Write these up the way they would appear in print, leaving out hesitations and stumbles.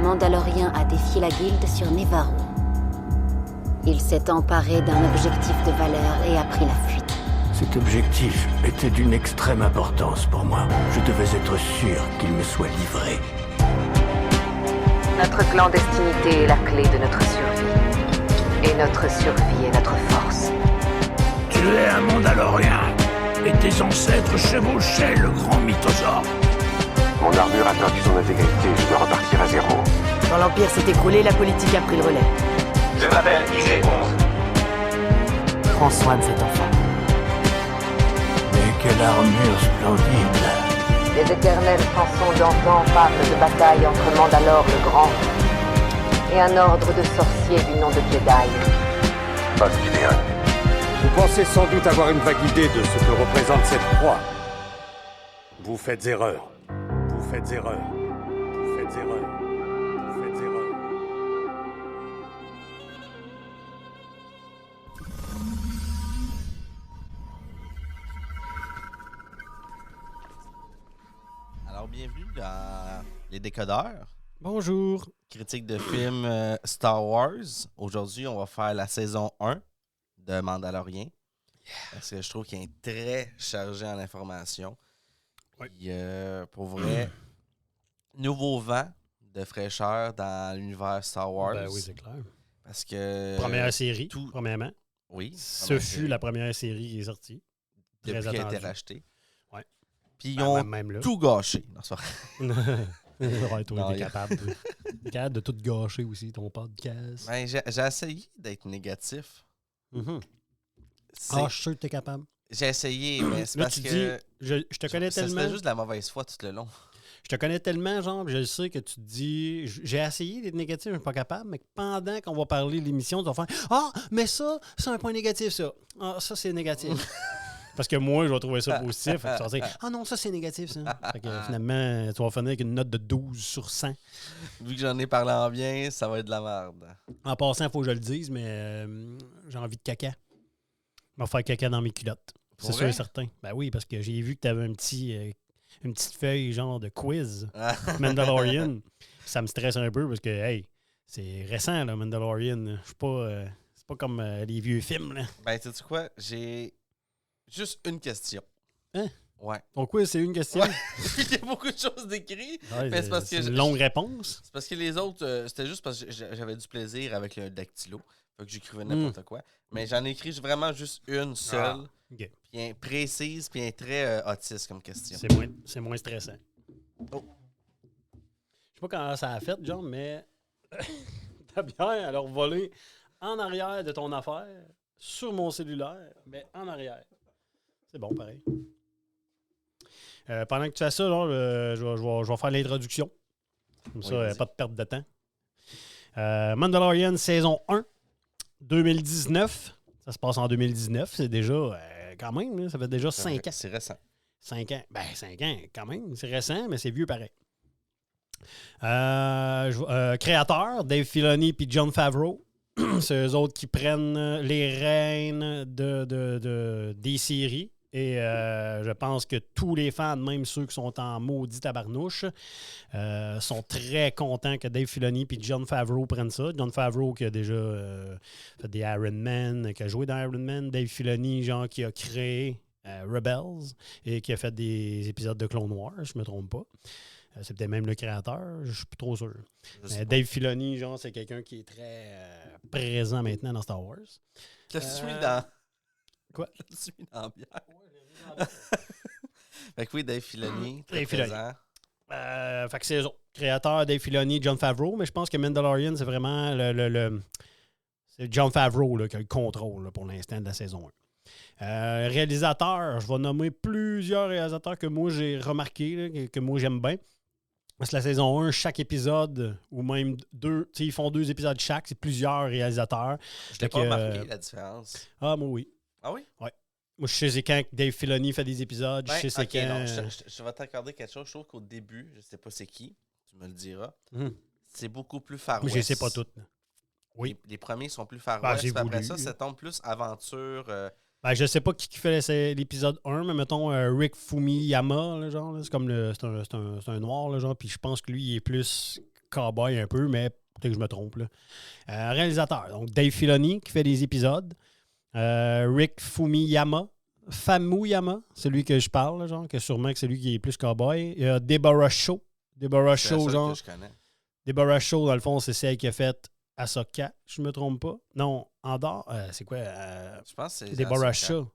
Mandalorien a défié la guilde sur Nevarro. Il s'est emparé d'un objectif de valeur et a pris la fuite. Cet objectif était d'une extrême importance pour moi. Je devais être sûr qu'il me soit livré. Notre clandestinité est la clé de notre survie. Et notre survie est notre force. Tu es un Mandalorien, et tes ancêtres chevauchaient le grand mythosaure. Mon armure a perdu son intégrité, je dois repartir à zéro. Quand l'Empire s'est écroulé, la politique a pris le relais. Je m'appelle IG-11. Prends soin de cet enfant. Mais quelle armure splendide! Les éternelles chansons d'antan parlent de bataille entre Mandalore le Grand et un ordre de sorciers du nom de Jedi. Pas Gideon. Vous pensez sans doute avoir une vague idée de ce que représente cette croix. Vous faites erreur. Vous faites erreur. Vous faites erreur. Vous faites erreur. Alors, bienvenue dans Les Décodeurs. Bonjour. Critique de film Star Wars. Aujourd'hui, on va faire la saison 1 de Mandalorien. Parce que je trouve qu'il est très chargé en informations. Oui. Puis, pour vrai, nouveau vent de fraîcheur dans l'univers Star Wars. Ben oui, c'est clair. Parce que... Première série, tout- premièrement. Oui. Ce fut la première série qui est sortie. Depuis Très qu'il a été attendue. racheté. Ouais. Puis, ils Ben, ont même là. tout gâché. Non, c'est pas vrai. Ouais, toi, Non, t'es capable. T'es capable de tout gâcher aussi, ton podcast. Ben, j'ai essayé d'être négatif. Mhm. C'est- Ah, je suis sûr que t'es capable. J'ai essayé, mais c'est Là, parce tu que... dis, je te connais ça tellement. serait juste de la mauvaise foi tout le long. Je te connais tellement, genre, puis je sais que tu te dis, j'ai essayé d'être négatif, je suis pas capable, mais que pendant qu'on va parler de l'émission, tu vas faire ah, mais ça, c'est un point négatif, ça. Ah, ça, c'est négatif. Parce que moi, je vais trouver ça positif. Fait que tu vas dire ah non, ça, c'est négatif, ça. Fait que finalement, tu vas finir avec une note de 12 sur 100. Vu que j'en ai parlé en bien, ça va être de la merde. En passant, il faut que je le dise, mais j'ai envie de caca. Je vais faire caca dans mes culottes. Pour C'est sûr vrai? et certain. Ben oui, parce que j'ai vu que tu avais une petite feuille genre de quiz Mandalorian. Ça me stresse un peu parce que, hey, c'est récent, là, Mandalorian. Je suis pas... c'est pas comme les vieux films, là. Ben, sais-tu quoi? J'ai juste une question. Hein? Ouais. Ton quiz, c'est une question. Ouais. Il y a beaucoup de choses décrites. Ouais, Mais c'est parce que une longue réponse. C'est parce que les autres, c'était juste parce que j'avais du plaisir avec le dactylo. Fait que j'écrivais n'importe quoi. Mais j'en ai écrit vraiment juste une seule. OK. Puis précise, puis très autiste comme question. C'est moins stressant. Oh. Je sais pas comment ça a fait, John, mais ta bière, elle a volé en arrière de ton affaire, sur mon cellulaire, mais en arrière. C'est bon, pareil. Pendant que tu fais ça, là, je vais faire l'introduction. Comme ça, vas-y. pas de perte de temps. Mandalorian saison 1, 2019. Ça se passe en 2019. C'est déjà, quand même, là, ça fait déjà 5 ans. C'est récent. 5 ans. Ben, 5 ans, quand même. C'est récent, mais c'est vieux pareil. Créateurs, Dave Filoni et Jon Favreau. C'est eux autres qui prennent les rênes des séries. Et je pense que tous les fans, même ceux qui sont en maudit tabarnouche, sont très contents que Dave Filoni et Jon Favreau prennent ça. Jon Favreau qui a déjà fait des Iron Man, qui a joué dans Iron Man. Dave Filoni, genre, qui a créé Rebels et qui a fait des épisodes de Clone Wars, je me trompe pas. C'est peut-être même le créateur, je suis plus trop sûr. Dave Filoni, genre, c'est quelqu'un qui est très présent maintenant dans Star Wars. Je suis dans... Quoi? Je suis dans la bière. Fait que oui, Dave Filoni, très Dave Filoni. présent. Fait que c'est eux autres. Créateur Dave Filoni, Jon Favreau, mais je pense que Mandalorian, c'est vraiment c'est Jon Favreau là, qui a le contrôle là, pour l'instant de la saison 1. Réalisateur, je vais nommer plusieurs réalisateurs que moi j'ai remarqué, là, que moi j'aime bien. Parce que la saison 1, chaque épisode, ou même deux, tu sais, ils font 2 épisodes chaque, c'est plusieurs réalisateurs. Je l'ai pas remarqué, la différence. Ah, moi oui. Ah oui? Ouais. Moi, je sais c'est quand que Dave Filoni fait des épisodes. Ben, je sais c'est ok, quand. non, je vais t'accorder quelque chose. Je trouve qu'au début, je sais pas c'est qui, tu me le diras, c'est beaucoup plus Far Moi, West. je sais pas toutes. Oui. Les premiers sont plus Far Ben, West, j'ai puis après voulu. ça tombe plus aventure. Ben, je sais pas qui fait l'épisode 1, mais mettons Rick Fumiyama, là, genre, là, c'est comme c'est un noir, là, genre, puis je pense que lui, il est plus cowboy un peu, mais peut-être que je me trompe. Là. Réalisateur, donc Dave Filoni qui fait des épisodes. Rick Famuyama, c'est lui que je parle, là, genre, que sûrement que c'est lui qui est plus cowboy. Il y a Deborah Shaw. Deborah C'est Shaw, la seule genre. que je connais. Deborah Shaw, dans le fond, c'est celle qui a fait Ahsoka, je me trompe pas. Non, Andor, c'est quoi? Je pense que c'est Deborah Ahsoka. Shaw.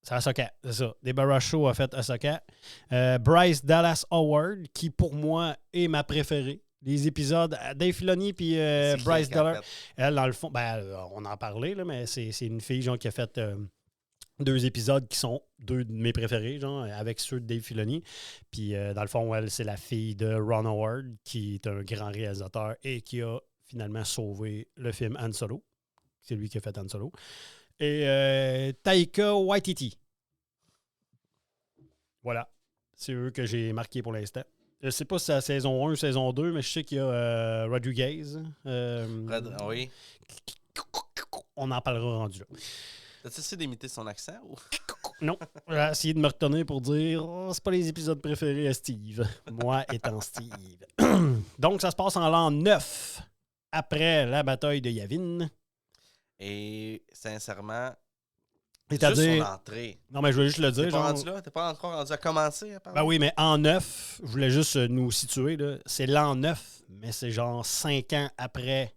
C'est Ahsoka, c'est ça. Deborah Shaw a fait Ahsoka. Bryce Dallas Howard, qui pour moi est ma préférée. Les épisodes, Dave Filoni puis C'est qui Bryce qui a Dallas, fait? elle, dans le fond, on en parlait, là, mais c'est une fille genre, qui a fait 2 épisodes qui sont 2 de mes préférés, genre, avec ceux de Dave Filoni. Puis, dans le fond, elle, c'est la fille de Ron Howard, qui est un grand réalisateur et qui a finalement sauvé le film Han Solo. C'est lui qui a fait Han Solo. Et Taika Waititi. Voilà. C'est eux que j'ai marqués pour l'instant. Je ne sais pas si c'est la saison 1 ou saison 2, mais je sais qu'il y a Rodriguez. Oui. On en parlera rendu là. T'as-tu essayé d'imiter son accent ou? Non, j'ai essayé de me retenir pour dire c'est pas les épisodes préférés à Steve. Moi étant Steve. Donc, ça se passe en l'an 9, après la bataille de Yavin. Et sincèrement, C'est-à-dire. juste son entrée. Non, mais je voulais juste le T'es dire. pas Genre, rendu là? T'es pas encore rendu à commencer à parler? ben oui, mais en 9, je voulais juste nous situer. Là, c'est l'an 9, mais c'est genre 5 ans après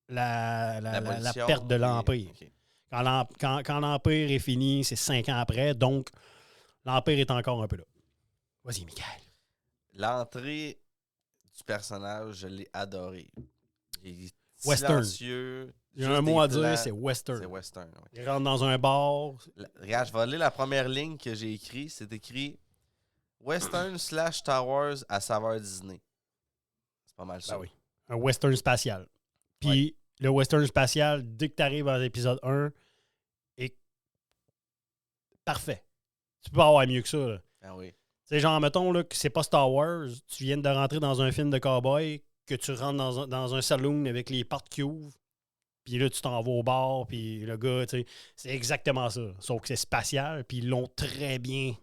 la L'abolition, perte de ok, l'Empire. ok. Quand l'Empire est fini, c'est 5 ans après. Donc, l'Empire est encore un peu là. Vas-y, Michael. L'entrée du personnage, je l'ai adoré. Il est Western. silencieux. Il y a juste un mot des à dire, plans. c'est western. C'est western, oui. Il rentre dans un bar. Regarde, je vais lire la première ligne que j'ai écrite. C'est écrit Western / Star Wars à saveur Disney. C'est pas mal ça. Ben oui. Un western spatial. Puis le western spatial, dès que tu arrives à l'épisode 1, est parfait. Tu peux pas avoir mieux que ça. Là. Ah oui. Tu sais, genre, mettons là, que c'est pas Star Wars, tu viens de rentrer dans un film de cowboy, que tu rentres dans un saloon avec les portes qui ouvrent, puis là, tu t'en vas au bar, puis le gars, tu sais, c'est exactement ça. Sauf que c'est spatial, puis ils l'ont très bien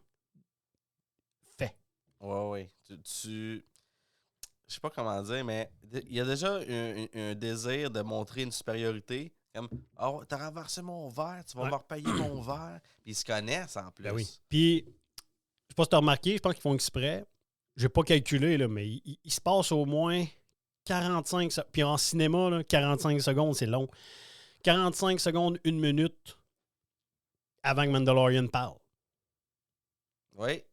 fait. Ouais. Je sais pas comment dire, mais il y a déjà un désir de montrer une supériorité. Comme, oh, t'as renversé mon verre, tu vas me repayer mon verre. Puis ils se connaissent en plus. Ben oui. Puis, je sais pas si t'as remarqué, je pense qu'ils font exprès. J'ai pas calculé, là, mais il se passe au moins 45 secondes. Puis en cinéma, là, 45 secondes, c'est long. 45 secondes, 1 minute avant que Mandalorian parle. Oui.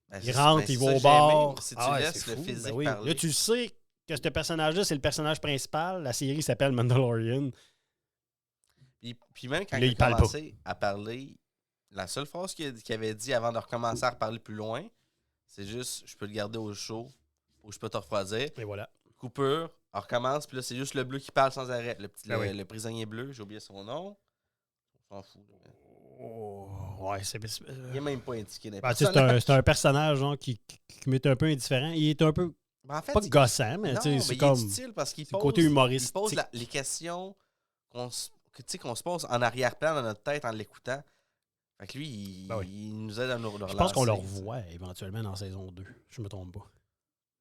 Ben, Il rentre, il va au ça, bar. j'ai aimé. Si tu Ah, laisses c'est le fou, physique ben oui. parler. Là, tu sais que ce personnage-là, c'est le personnage principal. La série s'appelle Mandalorian. Puis même quand Là, il il a parle commencé à parler, la seule phrase qu'il avait dit avant de recommencer à reparler plus loin, c'est juste je peux le garder au chaud ou je peux te refroidir. Et voilà. Coupure, on recommence, puis là, c'est juste le bleu qui parle sans arrêt. Ben Le prisonnier bleu, j'ai oublié son nom. On s'en fout. Là. Oh, ouais, Il est même pas indiqué dans les ben, tu sais, personnages. c'est un personnage genre, qui m'est un peu indifférent. Il est un peu, Ben, en fait, pas gossant, mais non, tu sais, mais c'est il comme... est utile parce qu'il c'est le pose, côté humoristique. il pose les questions qu'on se pose en arrière-plan dans notre tête en l'écoutant. Fait que lui, il nous aide à nous relancer. Je pense qu'on le revoit éventuellement dans saison 2. Je me trompe pas.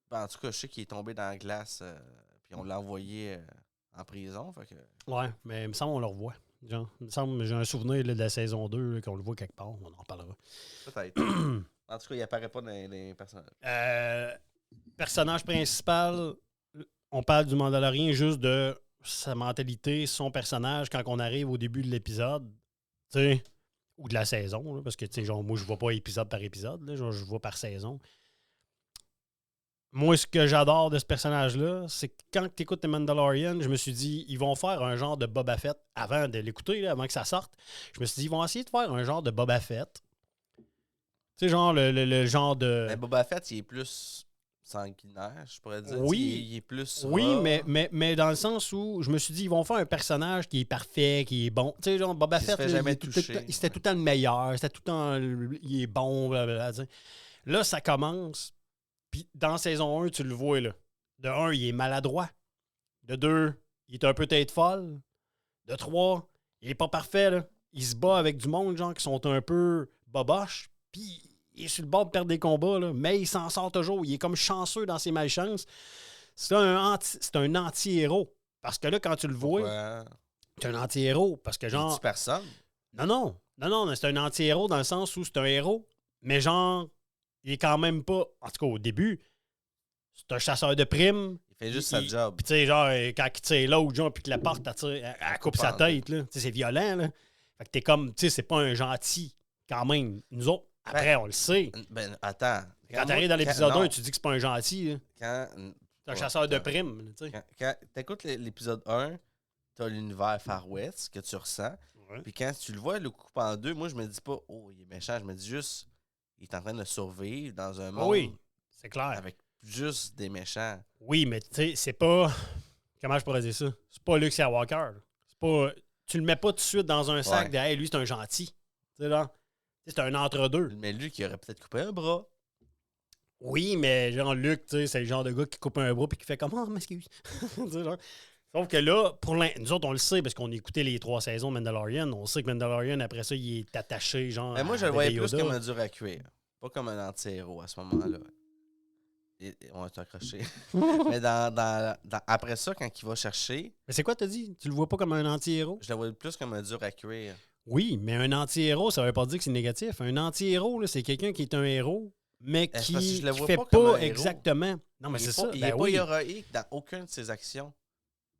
Ben, en tout cas, je sais qu'il est tombé dans la glace, puis on l'a envoyé en prison. Fait que... Ouais, mais il me semble qu'on le revoit. Genre, il me semble, j'ai un souvenir là, de la saison 2 là, qu'on le voit quelque part. On en parlera. Peut-être. En tout cas, il apparaît pas dans les personnages. Personnage principal, on parle du Mandalorien juste de sa mentalité, son personnage quand on arrive au début de l'épisode, tu sais, ou de la saison, là, parce que, tu sais, genre, moi, je vois pas épisode par épisode, là, genre, je vois par saison. Moi, ce que j'adore de ce personnage-là, c'est que quand tu écoutes The Mandalorian, je me suis dit, ils vont faire un genre de Boba Fett avant de l'écouter, là, avant que ça sorte. Je me suis dit, ils vont essayer de faire un genre de Boba Fett. Tu sais, genre le genre de... Mais Boba Fett, il est plus sanguinaire, je pourrais dire. Oui. Il est plus Oui, raw, mais dans le sens où je me suis dit, ils vont faire un personnage qui est parfait, qui est bon. Tu sais, genre, Boba Qui se Fett, fait là, jamais il est tout toucher. le temps- c'était tout le temps le meilleur, c'était tout le temps, il est bon, blablabla, tu sais. Là, ça commence, puis dans saison 1, tu le vois, là. De 1, il est maladroit. De 2, il est un peu tête folle. De 3, il est pas parfait, là. Il se bat avec du monde, genre, qui sont un peu boboches, puis il est sur le bord de perdre des combats, là, mais il s'en sort toujours. Il est comme chanceux dans ses malchances. c'est un anti-héros. Parce que là, quand tu le vois, Ouais. c'est un anti-héros. Parce que Il genre. tue personne. Non, mais c'est un anti-héros dans le sens où c'est un héros, mais genre, il est quand même pas. En tout cas, au début, c'est un chasseur de primes. Il fait juste sa job. Puis tu sais, genre, quand il tire l'autre, genre, puis que la porte, elle coupe sa tête, là. Tu sais, c'est violent, là. Fait que t'es comme, tu sais, c'est pas un gentil, quand même. Nous autres, après, on le sait. Ben, attends. Quand t'arrives dans l'épisode 1, non. tu dis que c'est pas un gentil, là. Quand, C'est un chasseur de primes, tu sais. quand t'écoutes l'épisode 1, t'as l'univers Far West que tu ressens. Ouais. Puis quand tu le vois, le coupe en deux, moi, je me dis pas, oh, il est méchant. Je me dis juste, il est en train de survivre dans un monde Oui, c'est clair. avec juste des méchants. Oui, mais tu sais, c'est pas. Comment je pourrais dire ça? C'est pas Luke Skywalker. Là. C'est pas. Tu le mets pas tout de suite dans un sac de hey, lui, c'est un gentil. Tu sais, là. C'est un entre-deux. Mais lui qui aurait peut-être coupé un bras. Oui, mais genre Luke, tu sais, c'est le genre de gars qui coupe un bras puis qui fait comme oh, m'excuse. Tu sais, genre. Sauf que là, nous autres, on le sait parce qu'on a écouté les 3 saisons de Mandalorian. On sait que Mandalorian, après ça, il est attaché, genre. Mais moi, je à le voyais Baby plus Yoda. comme un dur à cuire. Pas comme un anti-héros à ce moment-là. On va t'accrocher. Mais après ça, quand il va chercher, Mais c'est quoi, t'as dit? Tu le vois pas comme un anti-héros? je le voyais plus comme un dur à cuire. Oui, mais un anti-héros, ça veut pas dire que c'est négatif. Un anti-héros, là, c'est quelqu'un qui est un héros, mais parce qui, que je le qui vois fait pas comme un pas héros. exactement. Non, mais Il c'est est ça. pas, il Ben est pas oui. héroïque dans aucune de ses actions.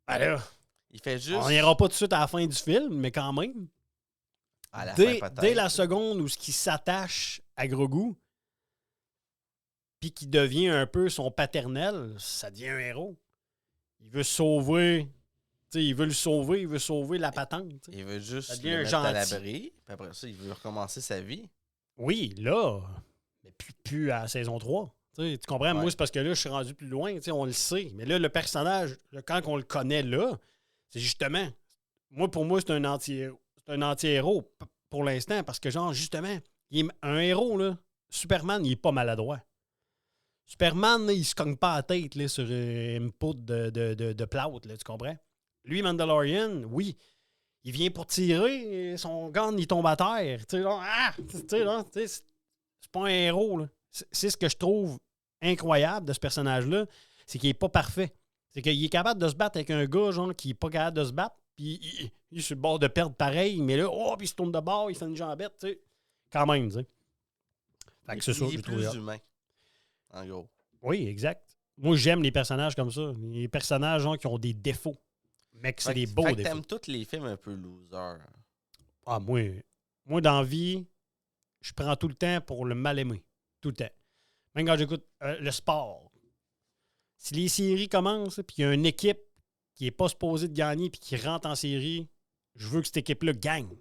Ben là, Il fait juste. on n'ira pas tout de suite à la fin du film, mais quand même. À la Dès, fin, peut-être. dès la seconde où ce qui s'attache à Grogu, puis qui devient un peu son paternel, ça devient un héros. Il veut sauver. Tu sais, il veut le sauver, il veut sauver la patente. Tu sais. Il veut juste Ça devient le un mettre à gentil. l'abri. Puis après ça, il veut recommencer sa vie. Oui, là, mais plus à la saison 3. Tu comprends? Ouais. Moi, c'est parce que là, je suis rendu plus loin. On le sait. Mais là, le personnage, quand on le connaît là, c'est justement. Pour moi, c'est un anti-héros. C'est un anti-héros pour l'instant parce que, genre, justement, il est un héros, là. Superman, il est pas maladroit. Superman, là, il se cogne pas la tête là, sur une poudre de plâtre, là, tu comprends? Lui, Mandalorian, oui, il vient pour tirer, et son gun, il tombe à terre. Tu sais, là, c'est pas un héros. Là. C'est ce que je trouve incroyable de ce personnage-là, c'est qu'il est pas parfait. C'est qu'il est capable de se battre avec un gars genre, qui est pas capable de se battre, puis il est sur le bord de perdre pareil, mais là, puis il se tourne de bord, il fait une jambette, tu sais. Quand même, tu sais. Fait que c'est ça, Il j'ai est trouvé. plus humain. En gros. Oui, exact. Moi, j'aime les personnages comme ça. Les personnages genre, qui ont des défauts, mais que c'est des beaux fait que défauts. t'aimes tous les films un peu loser. Ah, moi, dans la vie, je prends tout le temps pour le mal aimer. Tout le temps. Même quand j'écoute le sport. Si les séries commencent, puis il y a une équipe qui n'est pas supposée de gagner, puis qui rentre en série, je veux que cette équipe-là gagne.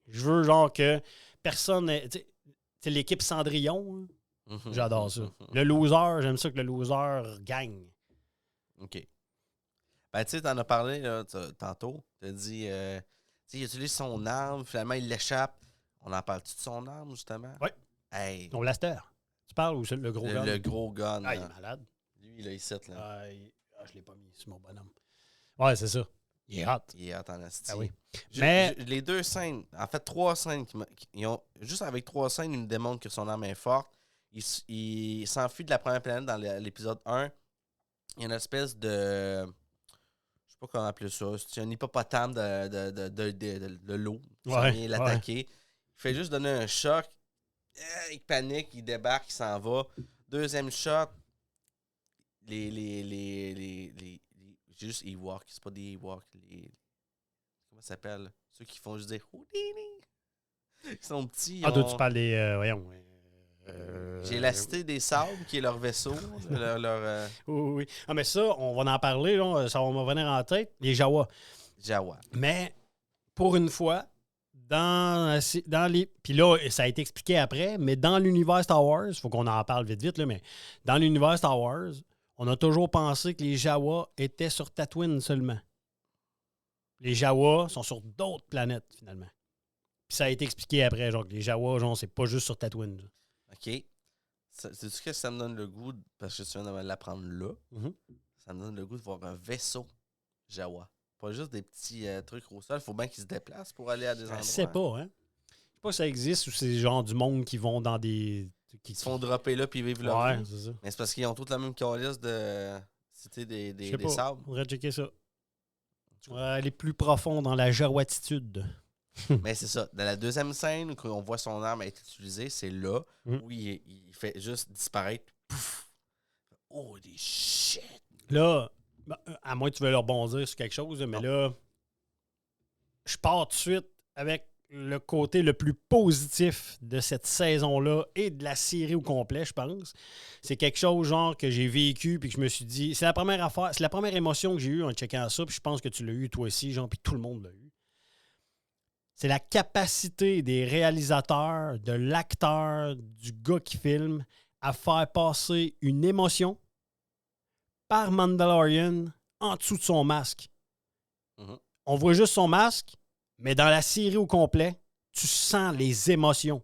Je veux, genre, que personne. Tu sais, l'équipe Cendrillon, hein, j'adore ça. Le loser, j'aime ça que le loser gagne. OK. Ben, tu sais, t'en as parlé là, tantôt. T'as dit, tu sais, il utilise son arme, finalement, il l'échappe. On en parle-tu de son arme, justement? Oui. Hey, Ton blaster. Tu parles ou c'est le gros gun? le gros gun. Ah, il là. est malade. Lui, là, il cite, là. Je l'ai pas mis sur mon bonhomme. Ouais, c'est ça. Il est hot. Il est hot en asti. Ah oui. Mais les 2 scènes, en fait, 3 scènes, juste avec 3 scènes, ils nous démontrent que son arme est forte. Il s'enfuit de la première planète dans l'épisode 1. Il y a une espèce de... Je sais pas comment appeler ça. C'est un hippopotame de l'eau qui s'en Ouais, vient l'attaquer. Il fait juste donner un choc. Il panique, il débarque, il s'en va. Deuxième shot, j'ai juste Ewoks, c'est pas des Ewoks. Comment ça s'appelle? Ceux qui font juste dire Houdini. Ils sont petits. Ah, toi, tu parles des. Voyons. J'ai la Cité des Sables, qui est leur vaisseau. Oui. Ah, mais ça, on va en parler, là, ça va me venir en tête. Les Jawa. Jawa. Mais, pour une fois, dans les. Puis là, ça a été expliqué après, mais dans l'univers Star Wars, il faut qu'on en parle vite, là, mais dans l'univers Star Wars, on a toujours pensé que les Jawa étaient sur Tatooine seulement. Les Jawa sont sur d'autres planètes, finalement. Puis ça a été expliqué après, genre que les Jawa, genre, c'est pas juste sur Tatooine. Là. OK. C'est-tu que ça me donne le goût, parce que tu viens de me l'apprendre là, ça me donne le goût de voir un vaisseau Jawa. Pas juste des petits trucs au sol. Il faut bien qu'ils se déplacent pour aller à des endroits. Je sais pas, hein. Je sais pas si ça existe ou c'est genre du monde qui vont dans des... Ils se font dropper là puis ils vivent leur Ouais, vie. c'est ça. Mais c'est parce qu'ils ont tous la même calice de... C'était Je sais des pas. sables. Faudrait checker ça. On va aller plus profond dans la jaroatitude. Mais c'est ça. Dans la deuxième scène où on voit son arme être utilisée, c'est là où il fait juste disparaître. Pouf! Oh, des shit! Là, à moins que tu veuilles leur rebondir sur quelque chose, mais là, je pars tout de suite avec le côté le plus positif de cette saison-là et de la série au complet, je pense. C'est quelque chose genre que j'ai vécu puis que je me suis dit, c'est la première affaire, c'est la première émotion que j'ai eue en checkant ça, puis je pense que tu l'as eu toi aussi, genre, puis tout le monde l'a eu. C'est la capacité des réalisateurs, de l'acteur, du gars qui filme à faire passer une émotion par Mandalorian en dessous de son masque. Mhm. On voit juste son masque, mais dans la série au complet, tu sens les émotions.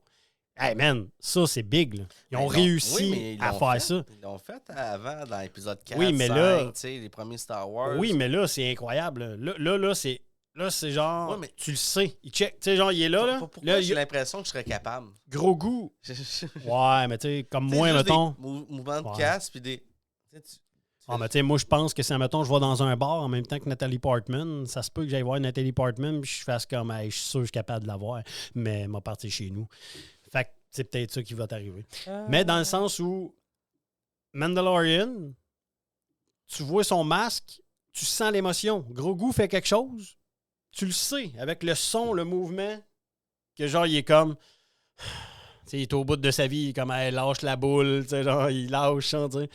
Hey man, ça c'est big. Là. Ils ont réussi à faire ça. Ils l'ont fait avant dans l'épisode 4, Oui, mais 5, là, tu sais, les premiers Star Wars. Oui, mais là, c'est incroyable. Là, c'est genre, Ouais, mais- tu le sais. Il check, tu sais, genre, il est là. Pourquoi Là, j'ai l'impression que je serais capable? gros goût. Ouais, mais tu sais, comme Tu sais, moi, juste mettons. des mouvements de Ouais. casse, puis des... tu sais, Ah, mais tu sais, moi, je pense que si, mettons, je vais dans un bar en même temps que Nathalie Portman, ça se peut que j'aille voir Nathalie Portman puis je fasse comme, hey, je suis sûr que je suis capable de la voir, mais elle m'a parti chez nous. Fait que c'est peut-être ça qui va t'arriver. Mais dans le sens où Mandalorian, tu vois son masque, tu sens l'émotion. Gros goût fait quelque chose, tu le sais, avec le son, le mouvement, que genre, il est comme... Tu sais, il est au bout de sa vie, il est comme, hey, lâche la boule, tu sais, genre, il lâche, hein, tu sais.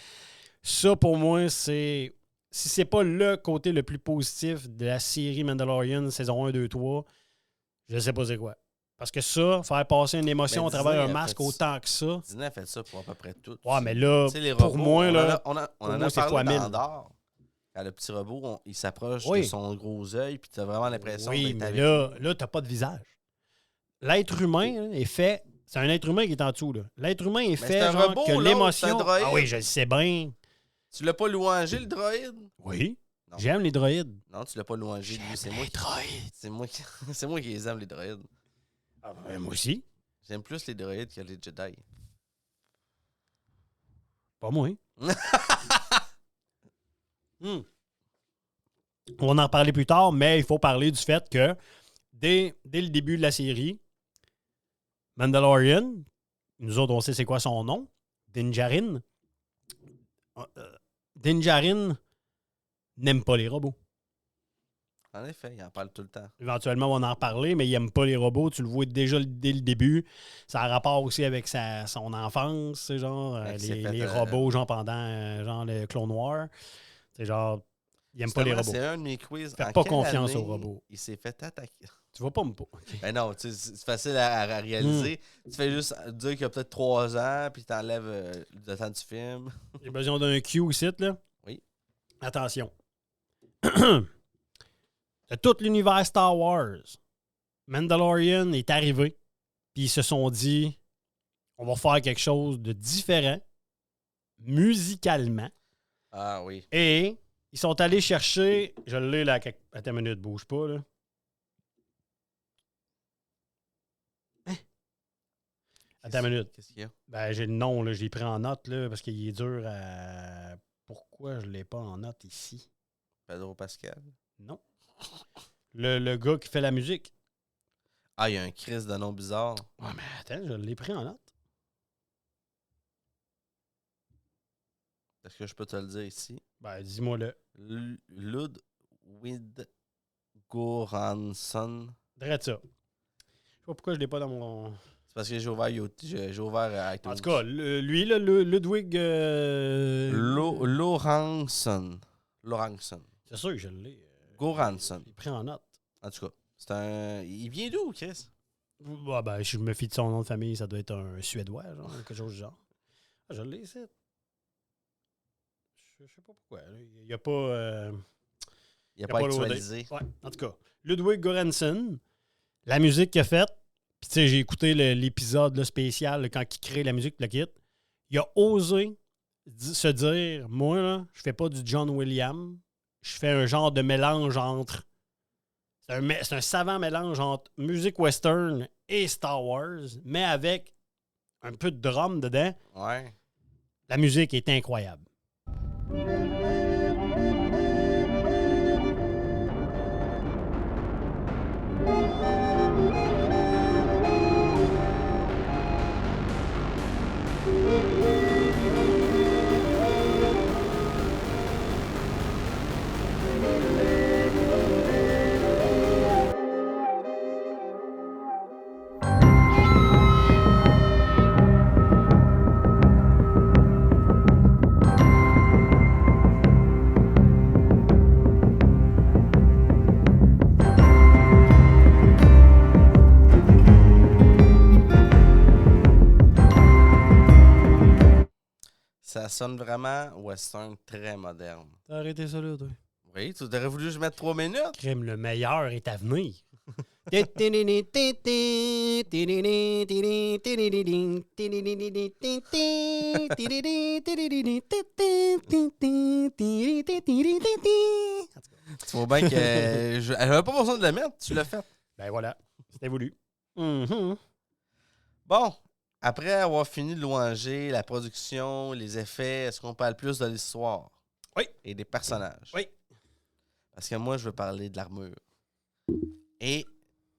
Ça, pour moi, c'est... Si c'est pas le côté le plus positif de la série Mandalorian, saison 1, 2, 3, je sais pas c'est quoi. Parce que ça, faire passer une émotion Mais à travers Disney un a masque fait autant que ça... Disney a fait ça pour à peu près tout. Ouais, mais là, Tu sais, les pour robots, moi, là... on pour en moi, a c'est parlé fois dans 1000. Andorre. Quand le petit robot, il s'approche Oui. de son gros œil, puis tu as vraiment l'impression Oui, d'être mais avec là, t'as pas de visage. L'être humain hein, est fait... C'est un être humain qui est en dessous, là. L'être humain est c'est fait, un genre, robot, que l'autre, l'émotion... c'est un droïde. Ah oui, je le sais bien. Tu l'as pas louangé, le droïde? Oui, Non. j'aime les droïdes. Non, tu l'as pas louangé, lui. C'est moi les qui... droïdes. C'est moi qui... c'est moi qui les aime, les droïdes. Ah, ben, moi aussi. J'aime plus les droïdes que les Jedi. Pas moi. On va en reparler plus tard, mais il faut parler du fait que dès le début de la série, Mandalorian, nous autres, on sait c'est quoi son nom, Din Djarin. Din Djarin n'aime pas les robots. En effet, il en parle tout le temps. Éventuellement, on va en reparler, mais il n'aime pas les robots. Tu le vois déjà dès le début. Ça a rapport aussi avec son enfance, c'est genre Fait que c'est les fait, robots, genre pendant genre le Clone Noir. C'est genre, il n'aime pas les robots. C'est un de mes quiz. Fais En pas quelle confiance année aux robots. Il s'est fait attaquer. Tu vas pas me... Ben non, tu sais, c'est facile à réaliser. Tu fais juste dire qu'il y a peut-être 3 ans, puis tu enlèves le temps du film. J'ai besoin d'un cue ici, là. Oui. Attention. De tout l'univers Star Wars, Mandalorian est arrivé, puis ils se sont dit, on va faire quelque chose de différent, musicalement, Ah oui. et ils sont allés chercher, je l'ai là, attends une minute, bouge pas, là. Attends une minute. Qu'est-ce qu'il y a? Ben, j'ai le nom, là, je l'ai pris en note, là, parce qu'il est dur à... Pourquoi je ne l'ai pas en note ici? Pedro Pascal. Non. Le gars qui fait la musique. Ah, il y a un Chris de nom bizarre. Ouais, mais attends, je l'ai pris en note. Est-ce que je peux te le dire ici? Ben, dis-moi-le. Ludwig Göransson. Drette ça. Je sais pas pourquoi je l'ai pas dans mon... C'est parce que j'ai ouvert YouTube. J'ai ouvert iTunes. En tout cas, lui, là, Ludwig... Göransson. C'est sûr que je l'ai. Göransson. Je l'ai pris en note. En tout cas, c'est un... Il vient d'où, Chris? Ouais, ben, je me fie de son nom de famille, ça doit être un Suédois, genre, quelque chose du genre. Ah, je l'ai ici. Je sais pas pourquoi. Il n'y a pas... Il n'a pas loadé. actualisé. Ouais, en tout cas, Ludwig Göransson, la musique qu'il a faite, puis tu sais, j'ai écouté l'épisode là, spécial là, quand il crée la musique, le kit. Il a osé se dire, moi, là, je fais pas du John Williams, je fais un genre de mélange entre... C'est un savant mélange entre musique western et Star Wars, mais avec un peu de drum dedans. Ouais. La musique est incroyable. ça sonne vraiment western très moderne. T'as arrêté ça là, toi. Oui, tu aurais voulu que je mette 3 minutes? Crème, le meilleur est à venir. Tu vois bien que j'avais pas besoin de la mettre, tu l'as fait. Ben voilà, c'était voulu. Mhm. Bon, après avoir fini de louanger la production, les effets, est-ce qu'on parle plus de l'histoire? Oui. Et des personnages? Oui. Parce que moi, je veux parler de l'armure. Et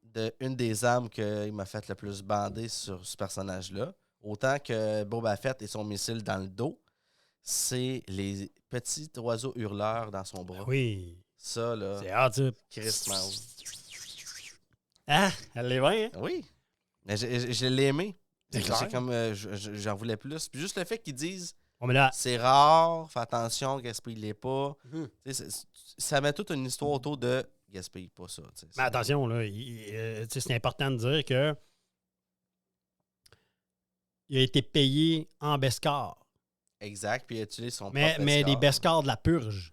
de une des armes qui m'a fait le plus bander sur ce personnage-là, autant que Boba Fett et son missile dans le dos, c'est les petits oiseaux hurleurs dans son bras. Oui. Ça, là, C'est hard, ça. Christmas. Ah, elle l'est bien, hein? Oui. Mais je l'ai aimé. C'est J'ai clair. comme, j'en voulais plus. Puis juste le fait qu'ils disent Bon, mais là, c'est rare, fais attention, gaspille-les pas. Mhm. Tu sais, ça met toute une histoire autour de gaspille pas ça. Tu sais. mais attention, là, tu sais, c'est important de dire que il a été payé en Beskar. Exact, puis il a utilisé son Mais propre des Beskar. Beskar de la purge.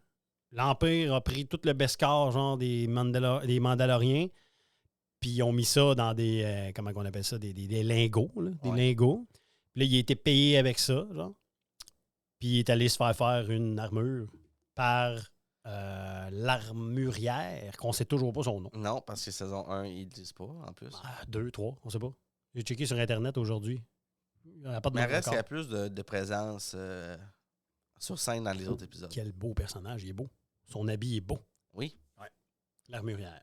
L'Empire a pris tout le Beskar, genre des Mandaloriens, puis ils ont mis ça dans des, comment on appelle ça, des lingots, là, des Ouais. lingots. Puis là, il a été payé avec ça, genre. Puis il est allé se faire une armure par l'armurière, qu'on sait toujours pas son nom. Non, parce que saison 1, ils le disent pas, en plus. 2, 3, on sait pas. J'ai checké sur Internet aujourd'hui. Il n'y a pas de Mais nom reste qu'il y a encore. plus de présence sur scène dans les autres épisodes. Quel beau personnage, il est beau. Son habit est beau. Oui. L'armurière.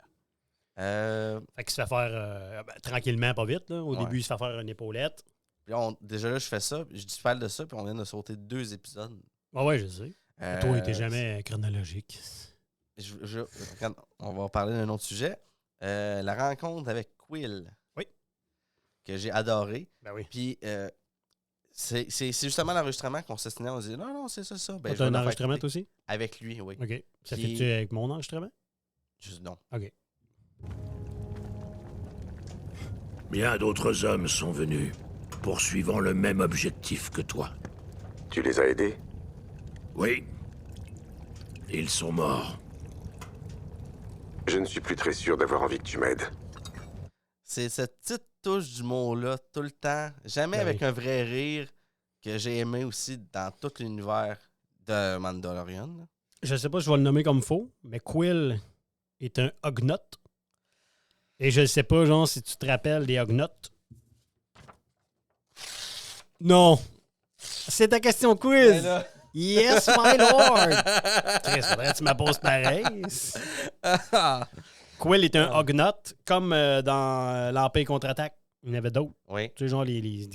Euh, Fait qu'il se fait faire tranquillement, pas vite. Là. Au Ouais. début, il se fait faire une épaulette. puis déjà là, je fais ça, puis je parle de ça, puis on vient de sauter 2 épisodes. Ouais, je sais. Toi, il était jamais chronologique. Regarde, on va parler d'un autre sujet. La rencontre avec Quill. Oui. Que j'ai adoré. Ben oui. Puis, c'est justement l'enregistrement qu'on s'est on dit non, c'est ça. Ben, je T'as vais un le faire enregistrement, écouter. toi aussi? Avec lui, oui. OK. Ça Puis- fait-tu avec mon enregistrement? Juste non. OK. Bien d'autres hommes sont venus, poursuivant le même objectif que toi. Tu les as aidés? Oui. Ils sont morts. Je ne suis plus très sûr d'avoir envie que tu m'aides. C'est cette petite touche du mot-là, tout le temps. Jamais Ben avec oui. un vrai rire que j'ai aimé aussi dans tout l'univers de Mandalorian. là. Je sais pas si je vais le nommer comme faux, mais Quill est un Ugnaught. Et je sais pas, genre, si tu te rappelles des Ugnaughts. Non. C'est ta question quiz. Yes, my lord. Chris, faudrait que tu me poses pareil. Quill est un Ugnaught, comme dans l'Empire contre-attaque. Il y en avait d'autres. Oui. Tu sais, genre,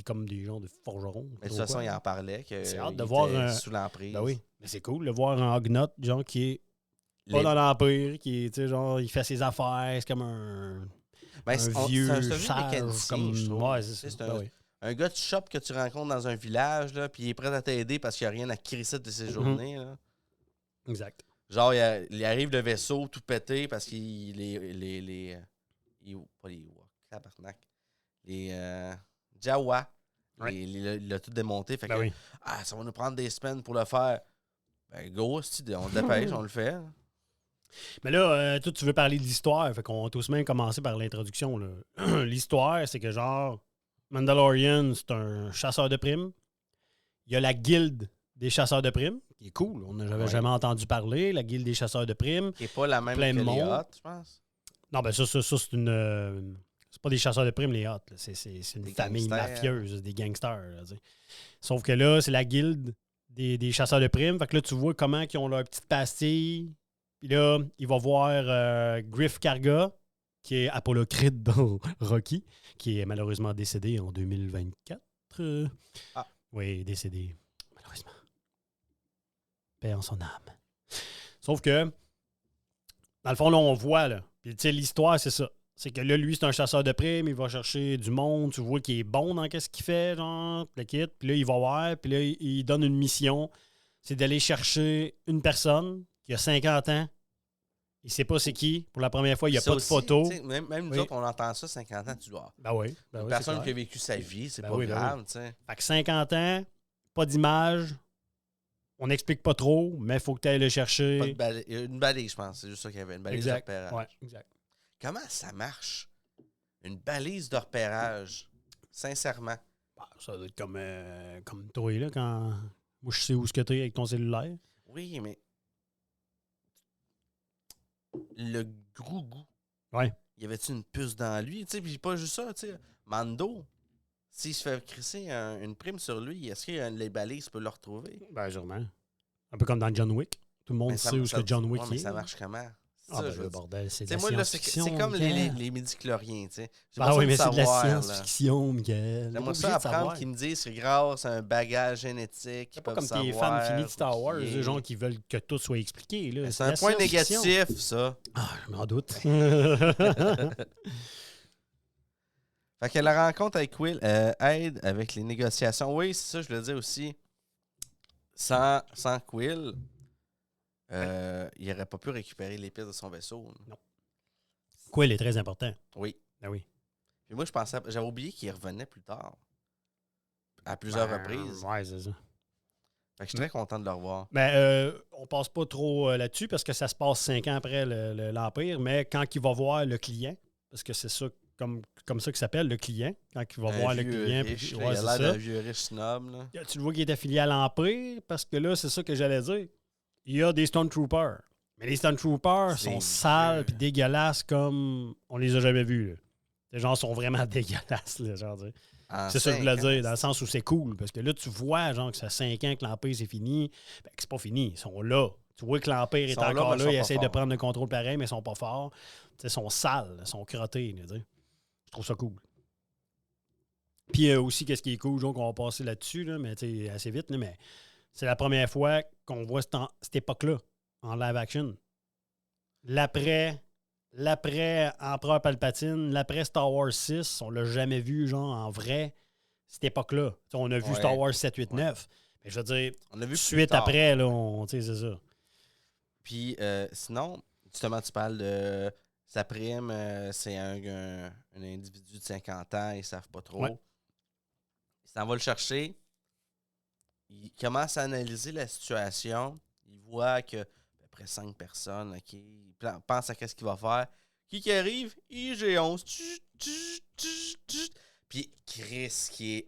comme des gens de forgerons. Mais de toute façon, il en parlait. Que C'est hâte de il voir était un- sous l'emprise. Ben oui. Mais c'est cool de voir un Ugnaught, genre, qui est pas Les- dans l'Empire, qui est, tu sais, genre, il fait ses affaires. C'est comme un Ben, c'est vieux un vieux sage, mécanicien, comme je trouve. ouais, Tu sais, c'est c'est ça. Ben oui. un gars de shop que tu rencontres dans un village, là, puis il est prêt à t'aider parce qu'il n'y a rien à crisser de Mhm. ses journées. Là. Exact. Genre, il arrive le vaisseau tout pété parce qu'il pas les Ewoks, tabarnak. Les Jawa. Ouais. Il l'a tout démonté. Fait Ben que, oui. ça va nous prendre des semaines pour le faire. Ben, go, on se dépêche, on le fait. Mais là, toi, tu veux parler de l'histoire. Fait qu'on va tout de même commencer par l'introduction. là. L'histoire, c'est que genre, Mandalorian, c'est un chasseur de primes. Il y a la guilde des chasseurs de primes, qui est cool. On n'avait Ouais. jamais entendu parler. La guilde des chasseurs de primes. Qui n'est pas la même Plein que de les monde. Hots, je pense. Non, ben ça c'est une. C'est pas des chasseurs de primes, les Hots. là. C'est une Des famille gangsters. mafieuse, des gangsters. là, tu sais. Sauf que là, c'est la guilde des chasseurs de primes. Fait que là, tu vois comment ils ont leur petite pastille. Puis là, il va voir Griff Karga, qui est Apollo Creed dans Rocky, qui est malheureusement décédé en 2024. Ah. Oui, décédé, malheureusement. Paix en son âme. Sauf que, dans le fond, là, on voit, là. Puis, tu sais, l'histoire, c'est ça. C'est que là, lui, c'est un chasseur de primes, il va chercher du monde, tu vois qu'il est bon dans ce qu'il fait, genre, le kit. Puis là, il va voir, puis là, il donne une mission. C'est d'aller chercher une personne qui a 50 ans. Il sait pas c'est qui. Pour la première fois, il n'y a Ça pas de aussi, photo. tu sais, Même nous Oui. autres, on entend ça, 50 ans, tu dois. Ben oui. Ben Une oui, personne c'est qui a clair. vécu sa vie, c'est Ben pas oui, ben grave, tu sais. Fait que 50 ans, pas d'image, On n'explique pas trop, mais il faut que tu ailles le chercher. Une balise, je pense. C'est juste ça qu'il y avait. Une balise de repérage. Ouais, exact. Comment ça marche? Une balise de repérage. Sincèrement. Bah, ça doit être comme toi, là, quand. Moi, je sais où ce que tu es avec ton cellulaire. Oui, mais. Le Grogu. Ouais. Y avait-tu une puce dans lui? Tu sais, puis pas juste ça, tu sais. Mando, s'il se fait crisser une prime sur lui, est-ce que les balises peuvent le retrouver? Ben, sûrement. Un peu comme dans John Wick. Tout le monde Mais sait où que John Wick ouais, mais est. ça marche comment? C'est Ah, ça, ben, je veux le dire. bordel, c'est de T'sais, la moi, là, c'est science-fiction. comme Michael. les midi-chloriens, tu sais. J'ai Ah besoin oui, mais c'est de la savoir, là. science-fiction, Miguel. J'aimerais T'es ça obligé de apprendre savoir. qu'ils me disent que grâce à un bagage génétique, C'est ils pas peuvent comme tes fans savoir finis de Star Wars, qui est- eux, gens qui veulent que tout soit expliqué. Là. C'est de un la point science-fiction. négatif, ça. Ah, je m'en doute. Fait que la rencontre avec Quill aide avec les négociations. Oui, c'est ça, je le dis aussi. Sans Quill, il n'aurait pas pu récupérer les pièces de son vaisseau. Non. Quill est très important. Oui. Ah oui. Puis moi, j'avais oublié qu'il revenait plus tard. À plusieurs reprises. Ouais, c'est ça. Fait que je suis très content de le revoir. Ben, on passe pas trop là-dessus parce que ça se passe 5 ans après l'Empire, mais quand il va voir le client, parce que c'est ça comme ça qu'il s'appelle, le client, quand il va voir le client. Riche, Puis, là, ouais, il a c'est l'air ça. d'un vieux riche snob. Là. Tu le vois qu'il est affilié à l'Empire, parce que là, c'est ça que j'allais dire. Il y a des Stormtroopers. Mais les Stormtroopers sont sales et dégueulasses comme on les a jamais vus. Là. Les gens sont vraiment dégueulasses. Là, genre, c'est ça que je voulais dire, dans le sens où c'est cool. Parce que là, tu vois genre, que ça fait 5 ans que l'Empire c'est fini. Ben, que c'est pas fini. Ils sont là. Tu vois que l'Empire est encore là. Ils essayent de prendre le contrôle pareil, mais ils sont pas forts. Ils sont sales. Ils sont crottés. Là, je trouve ça cool. Puis aussi, qu'est-ce qui est cool, genre, qu'on va passer là-dessus, là, mais assez vite, là, mais c'est la première fois qu'on voit cette époque-là en live action. L'après Empereur Palpatine, l'après Star Wars 6, on l'a jamais vu, genre, en vrai, cette époque-là. T'sais, on a vu Star Wars 7, 8, 9. Mais je veux dire, on l'a vu suite après, là, c'est ça. Puis sinon, justement, tu parles de sa prime, c'est un individu de 50 ans, ils savent pas trop. Ouais. Il s'en va le chercher. Il commence à analyser la situation. Il voit que à peu près 5 personnes, OK, il pense à qu'est-ce qu'il va faire. Qui arrive? IG-11. Puis Chris, qui est...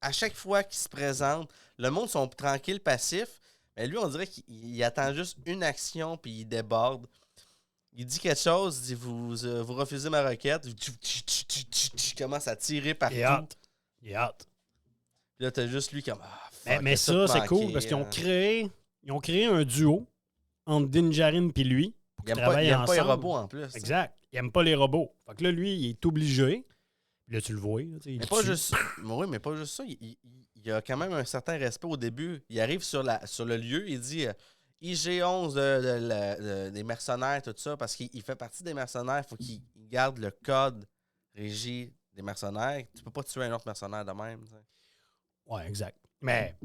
À chaque fois qu'il se présente, le monde sont tranquilles, passifs. Mais lui, on dirait qu'il attend juste une action, puis il déborde. Il dit quelque chose, il dit vous refusez ma requête. Il commence à tirer partout. Il est hot. Puis là, t'as juste lui comme. Fuck, mais ça, c'est cool parce qu'ils ont créé un duo entre Din Djarin et lui. Il n'aime pas les robots en plus. Exact. Il n'aime pas les robots. Fait que là, lui, il est obligé. Là, tu le vois. Là, mais pas juste ça. Oui, mais pas juste ça. Il a quand même un certain respect au début. Il arrive sur le lieu, il dit IG-11 des mercenaires, tout ça, parce qu'il fait partie des mercenaires. Il faut qu'il garde le code régi des mercenaires. Tu peux pas tuer un autre mercenaire de même. T'sais. Ouais, exact. Mais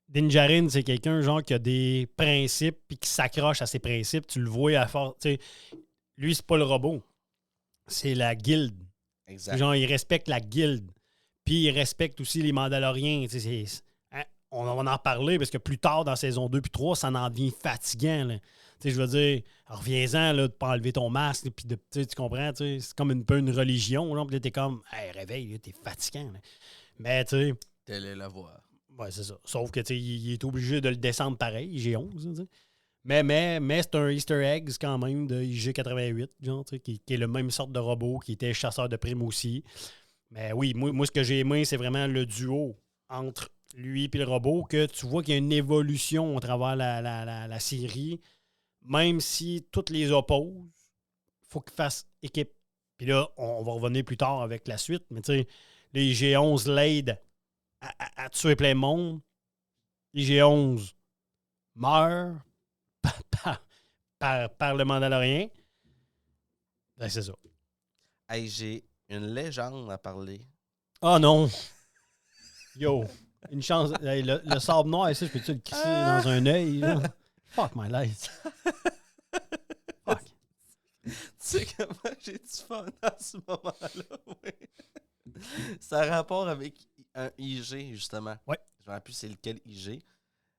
Din Djarin, c'est quelqu'un genre qui a des principes puis qui s'accroche à ses principes. Tu le vois à fort. Lui, c'est pas le robot. C'est la guilde. Exact. Genre, il respecte la guilde. Puis il respecte aussi les Mandaloriens. On va en reparler parce que plus tard dans saison 2 puis 3, ça en devient fatigant. Là. Je veux dire, reviens-en là, de pas enlever ton masque. Puis tu comprends? C'est comme un peu une religion. Là, puis là, t'es comme, hey, réveille, t'es fatigant. Là. Mais tu sais. Telle est la voix. Ouais, c'est ça. Sauf que il est obligé de le descendre pareil, IG-11. Mais c'est un Easter egg quand même de IG-88, genre, qui est le même sorte de robot, qui était chasseur de primes aussi. Mais oui, moi ce que j'ai aimé, c'est vraiment le duo entre lui et le robot, que tu vois qu'il y a une évolution à travers la série. Même si toutes les opposent, il faut qu'ils fassent équipe. Puis là, on va revenir plus tard avec la suite, mais tu sais, les IG-11 l'aident à tuer plein de monde. IG-11 meurt par le Mandalorien. Ben, c'est ça. Hey, j'ai une légende à parler. Oh non! Yo! Une chance. Hey, le sable noir, ici, je peux-tu le crisser dans un œil? Là? Fuck my life. Fuck. Tu sais comment j'ai du fun à ce moment-là? Oui. Ça a rapport avec un IG, justement. Ouais. Je rappelle plus c'est lequel IG.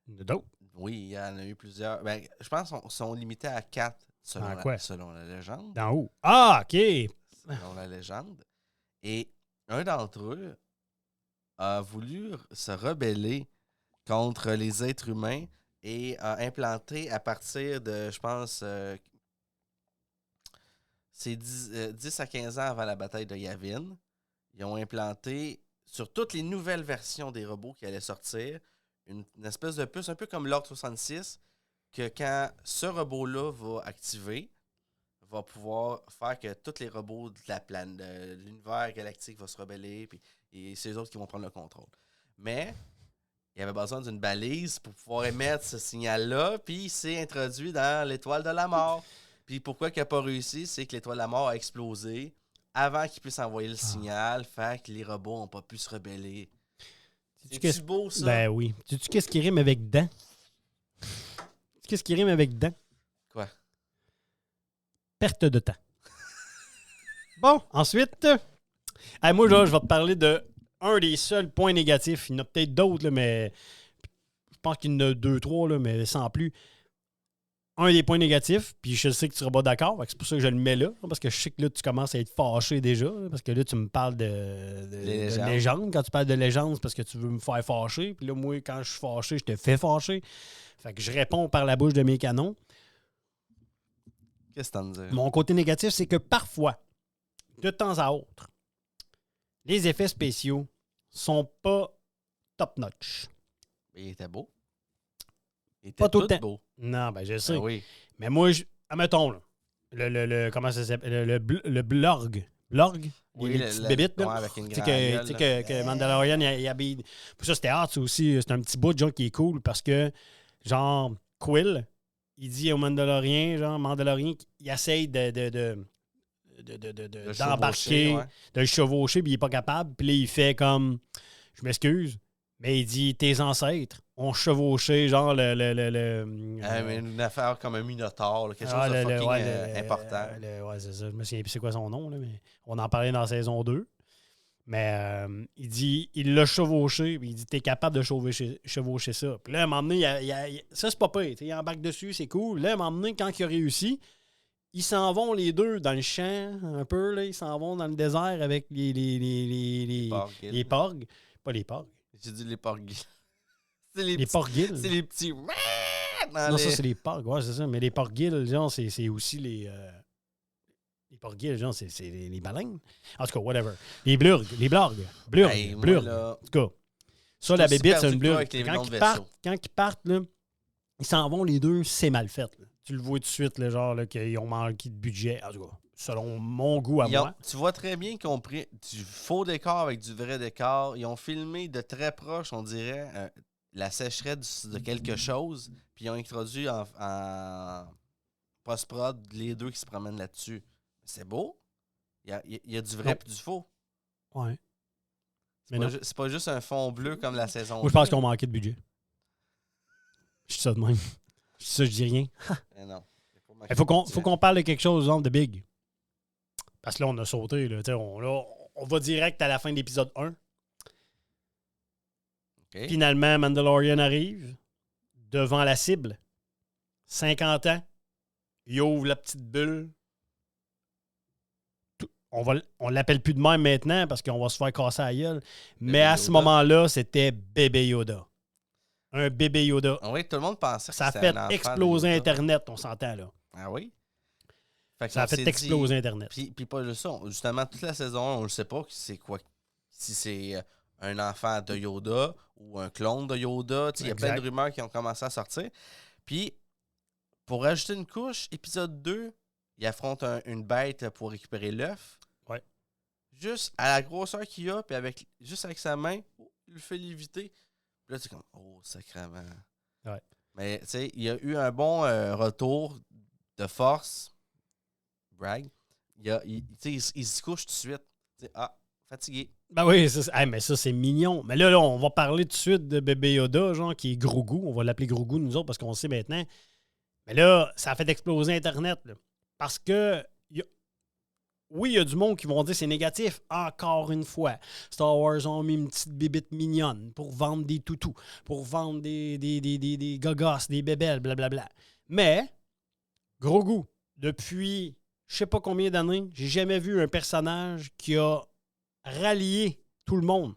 D'autres? Oui, il y en a eu plusieurs. Ben, je pense qu'ils sont limités à 4 Ah, quoi? selon la légende. D'en haut. Ah, OK. Selon la légende. Et un d'entre eux a voulu se rebeller contre les êtres humains et a implanté à partir de, je pense, c'est 10 à 15 ans avant la bataille de Yavin. Ils ont implanté sur toutes les nouvelles versions des robots qui allaient sortir une espèce de puce, un peu comme l'Ordre 66, que quand ce robot-là va activer, va pouvoir faire que tous les robots de la planète, de l'univers galactique vont se rebeller, et c'est eux autres qui vont prendre le contrôle. Mais il y avait besoin d'une balise pour pouvoir émettre ce signal-là, puis il s'est introduit dans l'étoile de la mort. Puis pourquoi il n'a pas réussi, c'est que l'étoile de la mort a explosé avant qu'il puisse envoyer le signal, fait que les robots n'ont pas pu se rebeller. C'est beau, ça? Ben oui. Sais-tu qu'est-ce qui rime avec dents? Qu'est-ce qui rime avec dents? Quoi? Perte de temps. Bon, ensuite, moi, là, je vais te parler de un des seuls points négatifs. Il y en a peut-être d'autres, là, mais je pense qu'il y en a 2, 3, là, mais sans plus. Un des points négatifs, puis je sais que tu seras pas d'accord, c'est pour ça que je le mets là, parce que je sais que là, tu commences à être fâché déjà, là, parce que là, tu me parles de légende. Quand tu parles de légende, c'est parce que tu veux me faire fâcher, puis là, moi, quand je suis fâché, je te fais fâcher. Fait que je réponds par la bouche de mes canons. Qu'est-ce que t'en dis? Mon côté négatif, c'est que parfois, de temps à autre, les effets spéciaux sont pas top-notch. Il était beau. Il était Pas tout le tout temps. beau. Non, ben je sais. Ah oui. Mais moi, admettons, là, comment ça s'appelle? Le blorg. Blorg? Oui, les petites bébites, là. ouais, avec une Tu sais grande gueule, que Mandalorian, il habille. Puis ça, c'était hâte, aussi. C'est un petit bout de genre qui est cool parce que, genre, Quill, il dit au Mandalorien, il essaye d'embarquer, de le chevaucher, puis il n'est pas capable. Puis là, il fait comme, je m'excuse, mais il dit, tes ancêtres ont chevauché, genre, mais une affaire comme un minotaure, là, quelque chose de fucking important. Ouais, c'est ça. Je me souviens plus c'est quoi son nom, là, mais on en parlait dans la saison 2. Mais il dit, il l'a chevauché, puis il dit, t'es capable de chevaucher ça. Puis là, à un moment donné, ça, c'est pas pire. Il embarque dessus, c'est cool. Là, à un moment donné, quand il a réussi, ils s'en vont les deux dans le champ, un peu, là. Ils s'en vont dans le désert avec les porgs. Pas les porgs. J'ai dit les porgils. Les porgils. C'est les petits... Non, ça, c'est les porgs. Ouais, c'est ça. Mais les porgils, genre, c'est aussi les porgils, genre, c'est les baleines. En tout cas, whatever. Les blurgs. Hey, blurgs. là, en tout cas, ça, la bébite, c'est une blurg. Quand Quand ils partent, là, ils s'en vont les deux, c'est mal fait. Là. Tu le vois tout de suite, là, genre, là, qu'ils ont manqué de budget. En tout cas, selon mon goût à moi. Tu vois très bien qu'ils ont pris du faux décor avec du vrai décor. Ils ont filmé de très proche, on dirait, la sécheresse de quelque chose. Puis ils ont introduit en post-prod les deux qui se promènent là-dessus. C'est beau. Il y a du vrai et du faux. Ouais. C'est pas juste un fond bleu comme la saison. Moi, je pense qu'ils ont manqué de budget. Je dis ça de même. Je dis rien. Mais non. Il faut qu'on parle de quelque chose, genre, de big. Parce que là, on a sauté. Là, on va direct à la fin de l'épisode 1. Okay. Finalement, Mandalorian arrive devant la cible. 50 ans. Il ouvre la petite bulle. On l'appelle plus de même maintenant parce qu'on va se faire casser la gueule. Mais à ce moment-là, c'était bébé Yoda. Un bébé Yoda. Ah oui, tout le monde pensait que ça a c'était fait un enfant exploser de Yoda. Internet, on s'entend là. Ah oui? Fait Ça a fait exploser Internet. Puis pas juste ça. Justement, toute la saison 1, on ne sait pas c'est quoi. Si c'est un enfant de Yoda ou un clone de Yoda. Il y a plein de rumeurs qui ont commencé à sortir. Puis, pour ajouter une couche, épisode 2, il affronte une bête pour récupérer l'œuf. Ouais. Juste à la grosseur qu'il a, puis juste avec sa main, il le fait léviter. Puis là, c'est comme, oh, sacrément. Ouais. Mais, tu sais, il y a eu un bon retour de force. Brag. Il se couche tout de suite. T'sais, fatigué. Ben oui, mais ça, c'est mignon. Mais là, on va parler tout de suite de bébé Yoda, genre, qui est Grogu. On va l'appeler Grogu, nous autres, parce qu'on le sait maintenant. Mais là, ça a fait exploser Internet. Là, parce que Oui, il y a du monde qui vont dire c'est négatif. Encore une fois, Star Wars ont mis une petite bébite mignonne pour vendre des toutous, pour vendre des gogos, des bébelles, blablabla. Mais, Grogu, depuis je sais pas combien d'années, j'ai jamais vu un personnage qui a rallié tout le monde.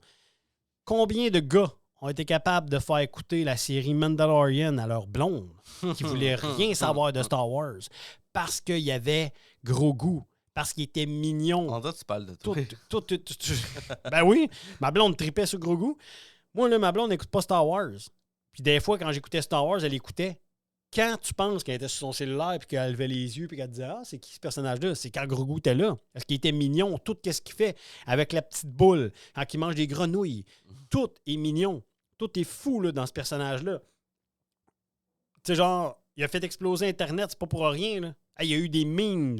Combien de gars ont été capables de faire écouter la série Mandalorian à leur blonde qui voulait rien savoir de Star Wars parce qu'il y avait Grogu, parce qu'il était mignon. On dirait que tu parles de toi. Ben oui, ma blonde tripait sur Grogu. Moi, là, ma blonde n'écoute pas Star Wars. Puis des fois, quand j'écoutais Star Wars, elle écoutait. Quand tu penses qu'elle était sur son cellulaire puis qu'elle levait les yeux puis qu'elle disait « Ah, c'est qui ce personnage-là? » C'est quand Grogu était là. Parce qu'il était mignon. Tout ce qu'il fait avec la petite boule, quand il mange des grenouilles. Tout est mignon. Tout est fou là, dans ce personnage-là. Tu sais, genre, il a fait exploser Internet, c'est pas pour rien. Là. Il y a eu des memes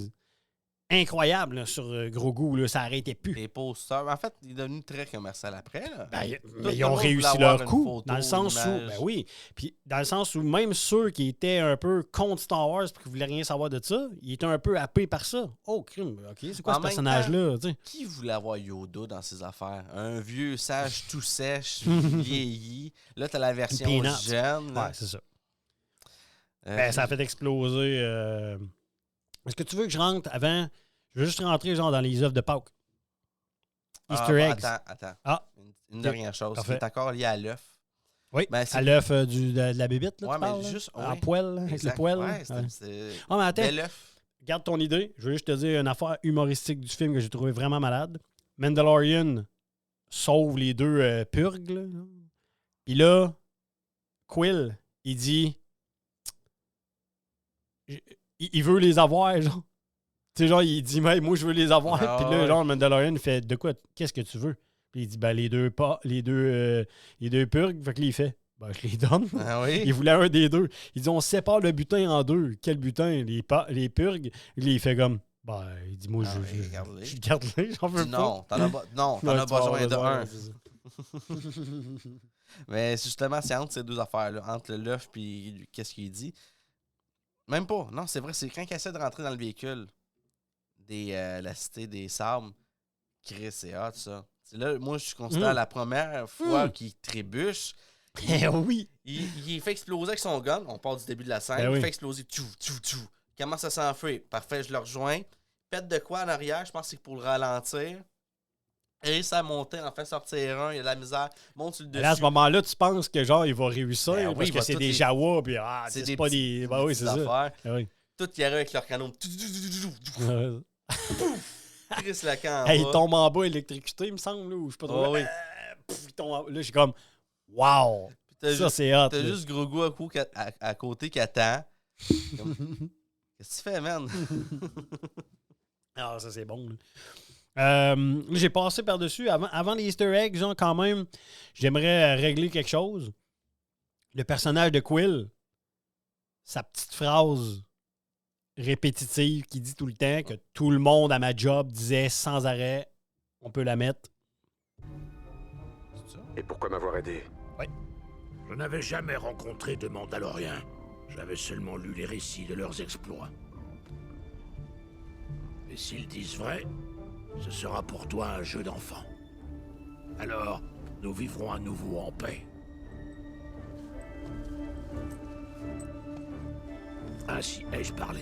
incroyables là, sur Grogu. Là, ça n'arrêtait plus. Les posters. En fait, il est devenu très commercial après. Là. Ben, Tout mais le ils ont monde réussi voulait avoir leur une coup. photo, Dans le sens où, une image. ben oui, puis dans le sens où même ceux qui étaient un peu contre Star Wars et qui voulaient rien savoir de ça, ils étaient un peu happés par ça. Oh, crime, OK, c'est quoi En ce même personnage-là? tu sais? Qui voulait avoir Yoda dans ses affaires? Un vieux sage tout sèche, vieilli. Là, t'as la version Peanuts. jeune. Là. Ouais, c'est ça. Ben, ça a fait exploser. Est-ce que tu veux que je rentre avant? Je veux juste rentrer genre dans les œuvres de Pâques. Easter eggs. Attends. Ah. Une dernière chose Parfait. qui est encore liée à l'œuf. Oui, Ben, c'est- à l'œuf de la bébite, là, Ouais, tu mais parles, là? juste- En oui. poêle, là, avec le Exact. poêle. Ouais, là? Ouais. c'est Ah, mais attends. bel œuf. Garde ton idée. Je veux juste te dire une affaire humoristique du film que j'ai trouvé vraiment malade. Mandalorian sauve les deux purgs. Là. Puis là, Quill, il dit... Il veut les avoir, genre. Tu sais, genre, il dit, mais moi, je veux les avoir. Ah, Puis là, ouais. genre, le Mandalorian, il fait, de quoi, qu'est-ce que tu veux? Puis il dit, ben, les deux purgs. Fait que là, il fait, ben, je les donne. Ah oui? Il voulait un des deux. Il dit on sépare le butin en deux. Quel butin? Les purgues. Là, il fait comme ben, il dit moi Ah oui, je garde-les. garde-les, j'en veux Dis pas. non, t'en as, non, t'en Ouais, as tu vas besoin avoir d'un. c'est ça. Mais c'est justement, c'est entre ces deux affaires-là, entre l'œuf et qu'est-ce qu'il dit. Même pas. Non, c'est vrai, c'est quand il essaie de rentrer dans le véhicule la cité des sables, Chris, c'est hot, ça. C'est là, moi, je considère la première fois qu'il trébuche. Eh oui. Il fait exploser avec son gun. On part du début de la scène. Ben oui. Il fait exploser. Tchou. Il commence à s'enfuir. Parfait, je le rejoins. Pète de quoi en arrière? Je pense que c'est pour le ralentir. Et ça montait, en fait sortir un. Il y a de la misère. Monte sur le dessus. Là, à ce moment-là, tu penses que genre il va réussir Ben oui, parce il que va c'est toutes des les- Jawa puis c'est c'est des pas petits- des. Ben oui, c'est petites ça. affaires. Ah oui. Tout qui arrive avec leur canon. Ouais. Chris la camp. Hey, il tombe en bas électrocuté, il me semble, là, ou je sais pas trop. Ah oui. Il tombe en bas. Là, je suis comme wow! Ça, c'est hot. T'as là. juste Grogu à côté qui attend. Comme, qu'est-ce que tu fais, man? Ah, ça, c'est bon. Là, j'ai passé par-dessus. Avant les Easter eggs, genre, quand même, j'aimerais régler quelque chose. Le personnage de Quill, sa petite phrase répétitive qui dit tout le temps que tout le monde à ma job disait sans arrêt, on peut la mettre. Et pourquoi m'avoir aidé? Je n'avais jamais rencontré de Mandaloriens. J'avais seulement lu les récits de leurs exploits. Et s'ils disent vrai, ce sera pour toi un jeu d'enfant. Alors, nous vivrons à nouveau en paix. Ainsi ai-je parlé.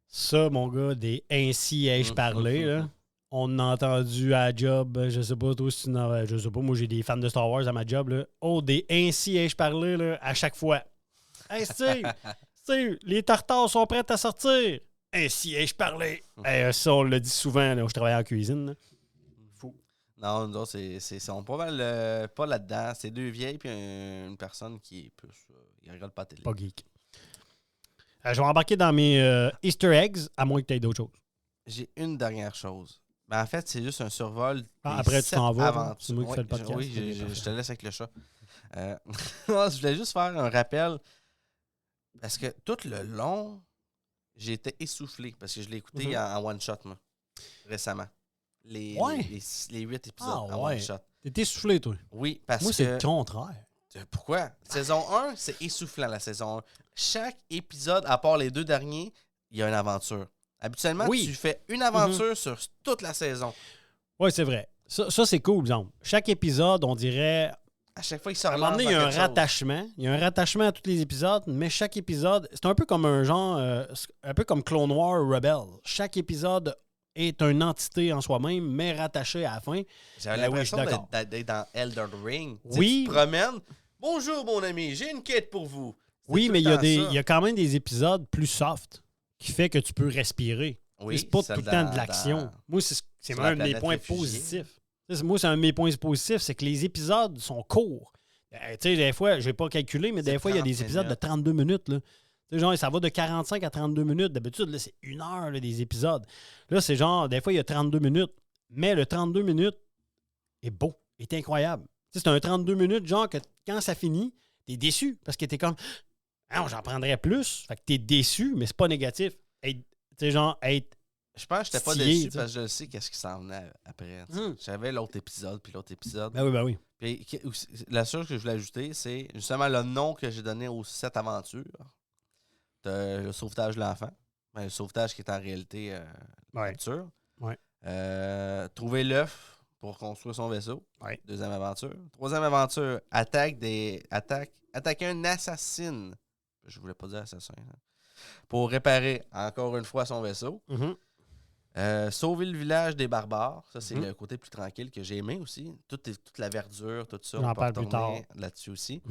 Ça, mon gars, des ainsi ai-je parlé, là. On a entendu à la job, je sais pas, toi, si tu n'en je sais pas, moi j'ai des fans de Star Wars à ma job, là. Oh, des ainsi ai-je parlé, là, à chaque fois. Hey, Steve, les tartares sont prêts à sortir. Ainsi ai-je parlé. Hey, ça, on le dit souvent, là, où je travaille en cuisine, là. Fou. Non, nous autres, c'est sont pas mal pas là-dedans. C'est deux vieilles puis une personne qui est plus. Il regarde pas la télé. Pas geek. Je vais embarquer dans mes Easter eggs, à moins que tu aies d'autres choses. J'ai une dernière chose. Ben, en fait, c'est juste un survol. Ah, des après, tu 7 t'en vas, aventures. c'est moi qui fais le podcast. Oui, Ok, parfait. je te laisse avec le chat. Non, je voulais juste faire un rappel. Parce que tout le long, j'ai été essoufflé. Parce que je l'ai écouté en one-shot, moi, récemment. Les 8 épisodes en ouais. one-shot. T'es essoufflé, toi. Oui, parce Moi, que... c'est le contraire. Pourquoi? Saison 1, c'est essoufflant, la saison 1. Chaque épisode, à part les deux derniers, il y a une aventure. Habituellement, Oui. tu fais une aventure sur toute la saison. Oui, c'est vrai. Ça c'est cool, exemple. Chaque épisode, on dirait... À chaque fois, il se À un moment relance donné, il y a dans un quelque chose. rattachement. Il y a un rattachement à tous les épisodes, mais chaque épisode, c'est un peu comme un genre, un peu comme Clone Wars ou Rebel. Chaque épisode est une entité en soi-même, mais rattachée à la fin. J'avais Ben oui, je suis l'impression d'accord. d'être dans Elden Ring. Tu sais, Oui. tu te promènes. Bonjour, mon ami, j'ai une quête pour vous. C'est Oui, tout mais le temps il ça. y a quand même des épisodes plus soft qui fait que tu peux respirer. Oui, C'est pas tout celle le temps de dans- l'action. dans- Moi, c'est sur un la de mes planète points réfugiée. positifs. Moi, c'est un de mes points positifs, c'est que les épisodes sont courts. Tu sais, des fois, je vais pas calculer, mais C'est des fois, il y a des 30 épisodes de minutes. 32 minutes. Là. Tu sais, genre, ça va de 45 à 32 minutes. D'habitude, là, c'est 1 heure là, des épisodes. Là, c'est genre, des fois, il y a 32 minutes. Mais le 32 minutes est beau, est incroyable. Tu sais, c'est un 32 minutes, genre, que quand ça finit, t'es déçu parce que t'es comme, ah, j'en prendrais plus. Fait que t'es déçu, mais c'est pas négatif. Tu sais, genre, être. Je pense que j'étais pas Stylé, déçu tu sais. parce que je sais qu'est-ce qui s'en venait après. Tu sais. J'avais l'autre épisode, puis l'autre épisode. Ben oui, ben oui. Puis la chose que je voulais ajouter, c'est justement le nom que j'ai donné aux 7 aventures. T'as le sauvetage de l'enfant. Ben, le sauvetage qui est en réalité Ouais. capture. Ouais. Trouver l'œuf pour construire son vaisseau. Ouais. Deuxième aventure. Troisième aventure, attaquer un assassin. Je voulais pas dire assassin. Hein. Pour réparer encore une fois son vaisseau. Mhm. Sauver le village des barbares. Ça, c'est Mhm. le côté plus tranquille que j'ai aimé aussi. Toute la verdure, tout ça. On en peut parle plus retourner tard. là-dessus aussi.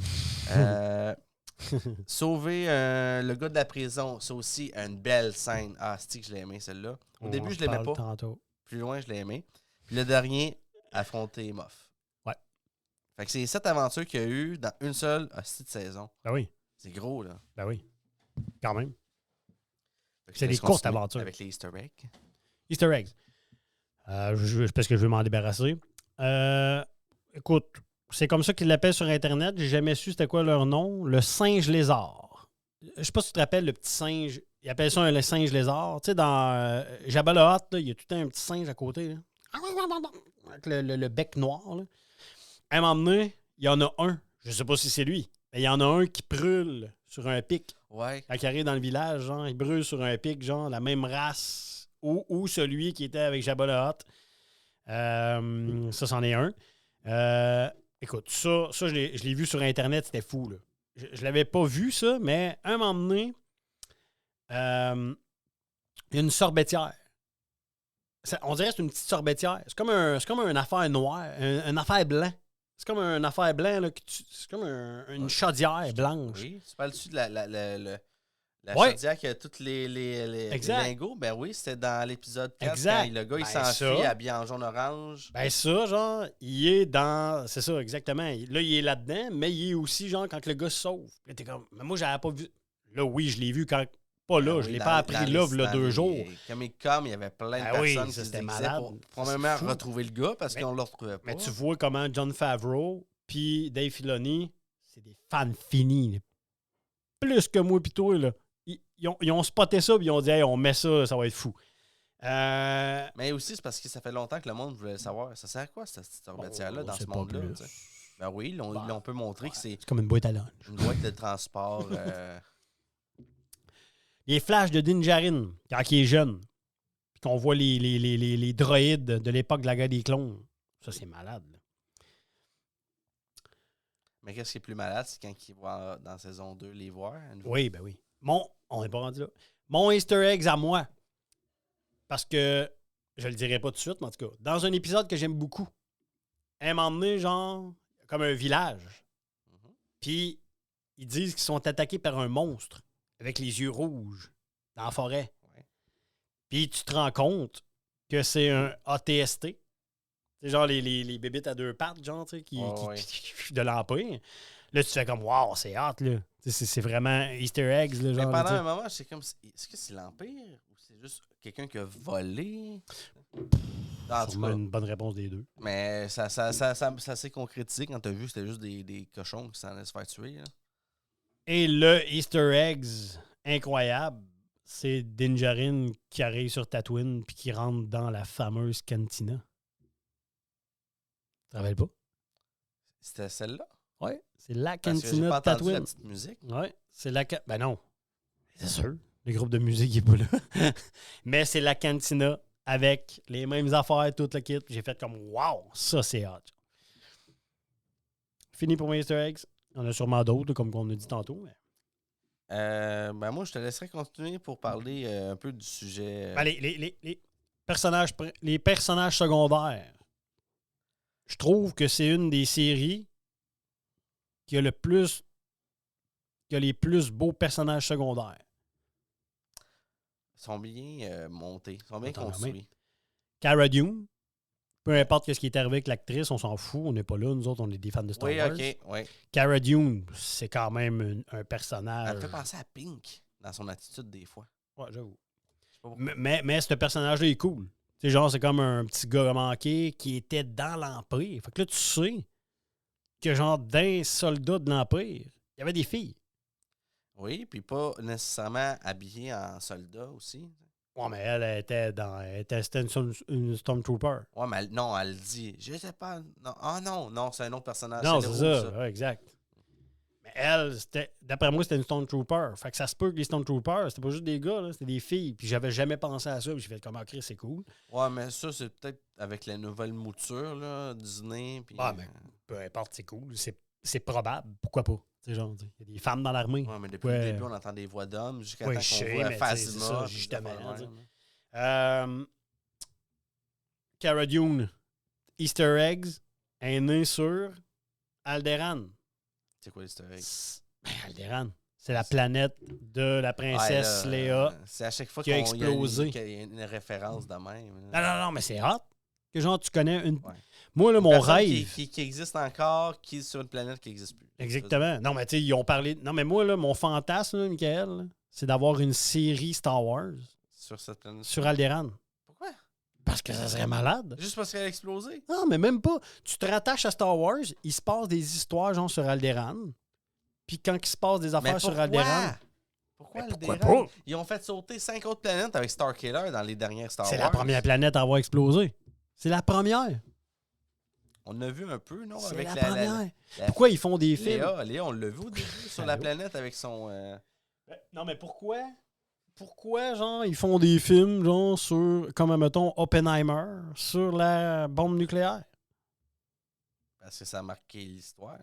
Sauver le gars de la prison. C'est aussi une belle scène. Ah, c'est que je l'ai aimé, celle-là. Au On début, en je l'aimais parle pas. tantôt. Plus loin, je l'ai aimé. Puis le dernier, affronter Moff. Ouais. Fait que c'est 7 aventures qu'il y a eu dans une seule hostie de saison. Ben oui, C'est gros, là. ben oui. Quand même. Fait que C'est je des laisse courtes continuer aventures. avec les Easter eggs. Easter eggs. Parce que je veux m'en débarrasser. Écoute, c'est comme ça qu'ils l'appellent sur Internet. J'ai jamais su c'était quoi leur nom. Le singe lézard. Je sais pas si tu te rappelles le petit singe. Ils appellent ça le singe lézard. Tu sais, dans Jabba the Hutt, là, il y a tout un petit singe à côté. Là. Avec le bec noir. Là. À un moment donné, il y en a un. Je sais pas si c'est lui. Mais il y en a un qui brûle sur un pic. Ouais. Quand il arrive dans le village, genre, il brûle sur un pic, genre, la même race ou celui qui était avec Jabba the Hutt. Ça, c'en est un. Écoute, ça je l'ai vu sur Internet, c'était fou, là. Je l'avais pas vu, ça, mais à un moment donné, il y a une sorbetière. On dirait que c'est une petite sorbetière. C'est comme une affaire noire, une affaire blanc. C'est comme une affaire blanc, là, c'est comme une chaudière blanche. Oui, tu parles-tu de la Ouais. chaudière qui a tous les Exact. lingots? Ben oui, c'était dans l'épisode 4 Exact. quand le gars il Ben, s'enfuit ça. habillé en jaune-orange. Ben ça, genre, il est dans... C'est ça, exactement. Là, il est là-dedans, mais il est aussi, genre, quand le gars se sauve. Là, t'es comme... Mais moi, j'avais pas vu... Là, oui, je l'ai vu quand... Pas là, Ben je oui, l'ai dans- pas appris dans là, les- là, dans 2 les jours. Comic-Con, il y avait plein de Ben oui, personnes ça, c'était qui se déguisaient malade. pour probablement C'est fou. retrouver le gars parce Mais- qu'on le retrouvait pas. Mais tu vois comment John Favreau puis Dave Filoni, c'est des fans finis. Là. Plus que moi pis toi, là. Ils ont spoté ça puis ils ont dit « Hey, on met ça, ça va être fou. » Mais aussi, c'est parce que ça fait longtemps que le monde voulait savoir ça sert à quoi cette sorbetière-là on dans sait ce pas monde-là. plus. Tu sais. Ben oui, ils l'ont peu montré que c'est C'est comme une boîte à lunch. une boîte de transport. Les flashs de Din Djarin, quand il est jeune, puis qu'on voit les droïdes de l'époque de la guerre des clones. Ça, c'est malade. Là. Mais qu'est-ce qui est plus malade, c'est quand ils voient dans saison 2 les voir. à nouveau. Oui, ben oui. On n'est pas rendu là. Mon Easter eggs à moi, parce que je le dirai pas tout de suite, mais en tout cas, dans un épisode que j'aime beaucoup, à un moment donné, genre, comme un village, puis ils disent qu'ils sont attaqués par un monstre avec les yeux rouges dans la forêt. Ouais. Puis tu te rends compte que c'est un ATST. C'est genre les bébites à 2 pattes, genre, tu sais, Ouais. de l'Empire. Là, tu fais comme, wow, c'est hot, là. C'est vraiment Easter eggs, là, Mais genre. pendant tu sais. un moment, c'est comme. Est-ce que c'est l'Empire ou c'est juste quelqu'un qui a volé? En tout Sûrement cas, une bonne réponse des deux. mais ça s'est concrétisé quand t'as vu que c'était juste des cochons qui s'en allaient se faire tuer. Là. Et le Easter eggs incroyable, c'est Din Djarin qui arrive sur Tatooine puis qui rentre dans la fameuse cantina. Tu te rappelles pas? C'était celle-là? Oui, c'est la Parce que j'ai cantina pas de entendu la Tatooine. petite musique. Oui, c'est la... Ben non. C'est sûr. Le groupe de musique n'est pas là. Mais c'est la cantina avec les mêmes affaires, tout le kit. J'ai fait comme wow, ça c'est hot. Fini pour mes Easter eggs. On a sûrement d'autres, comme on a dit tantôt. Mais... Ben moi, je te laisserai continuer pour parler un peu du sujet. Ben, les personnages secondaires. Je trouve que c'est une des séries qui a les plus beaux personnages secondaires. Ils sont bien montés, ils sont bien Attends, construits. Cara Dune, peu importe ce qui est arrivé avec l'actrice, on s'en fout, on n'est pas là. Nous autres, on est des fans de Star Oui, Wars. ok, oui. Cara Dune, c'est quand même un personnage. Elle me fait penser à Pink dans son attitude des fois. Ouais, j'avoue. Je sais pas pourquoi. Mais ce personnage-là est cool. C'est genre, c'est comme un petit gars manqué qui était dans l'Empire. Fait que là, tu sais que genre, d'un soldat de l'Empire, il y avait des filles. Oui, puis pas nécessairement habillée en soldat aussi. Ouais, mais c'était une Stormtrooper. Ouais, mais non, elle dit, je sais pas. Non, non, c'est un autre personnage. Non, le c'est rouge, ça. Ouais, exact. Mais elle, d'après moi, c'était une Stormtrooper. Fait que ça se peut que les Stormtroopers, c'était pas juste des gars, là, c'était des filles. Puis j'avais jamais pensé à ça. Puis j'ai fait comme, ok, c'est cool. Ouais, mais ça, c'est peut-être avec la nouvelle mouture, là, Disney. Puis, Mais peu importe, c'est cool. C'est probable. Pourquoi pas? Genre, il y a des femmes dans l'armée. ouais, mais depuis le début, on entend des voix d'hommes jusqu'à Ouais, temps je qu'on sais, voit mais Phasma. c'est ça, puis justement, des affaires de hein, même. Cara Dune, Easter eggs, est né sur Alderaan. C'est quoi l'histoire? Alderaan, c'est la planète de la princesse Léa. C'est à chaque fois qui a qu'il explosé. y a une référence de même. Non, mais c'est hot. Que genre, tu connais une. Ouais. Moi, là, mon Personne rêve. qui existe encore, qui est sur une planète qui n'existe plus. Exactement. Non, mais tu sais, ils ont parlé. Non, mais moi, là, mon fantasme, là, Michael, là, c'est d'avoir une série Star Wars Sur cette planète. sur Alderaan. Pourquoi? Parce que ça serait malade. Juste parce qu'elle a explosé? Non, mais même pas. Tu te rattaches à Star Wars, il se passe des histoires, genre, sur Alderaan. Puis quand il se passe des affaires sur Alderaan. Pourquoi Mais Alderaan? pourquoi pas? Ils ont fait sauter 5 autres planètes avec Starkiller dans les dernières Star Wars. C'est la première planète à avoir explosé. C'est la première. On a vu un peu, non? C'est Avec la première. la- Pourquoi ils font des films? Léa, on l'a vu au début sur la planète avec son... Non, mais pourquoi? Pourquoi, genre, ils font des films, genre, sur, comme, mettons, Oppenheimer, sur la bombe nucléaire? Parce que ça a marqué l'histoire.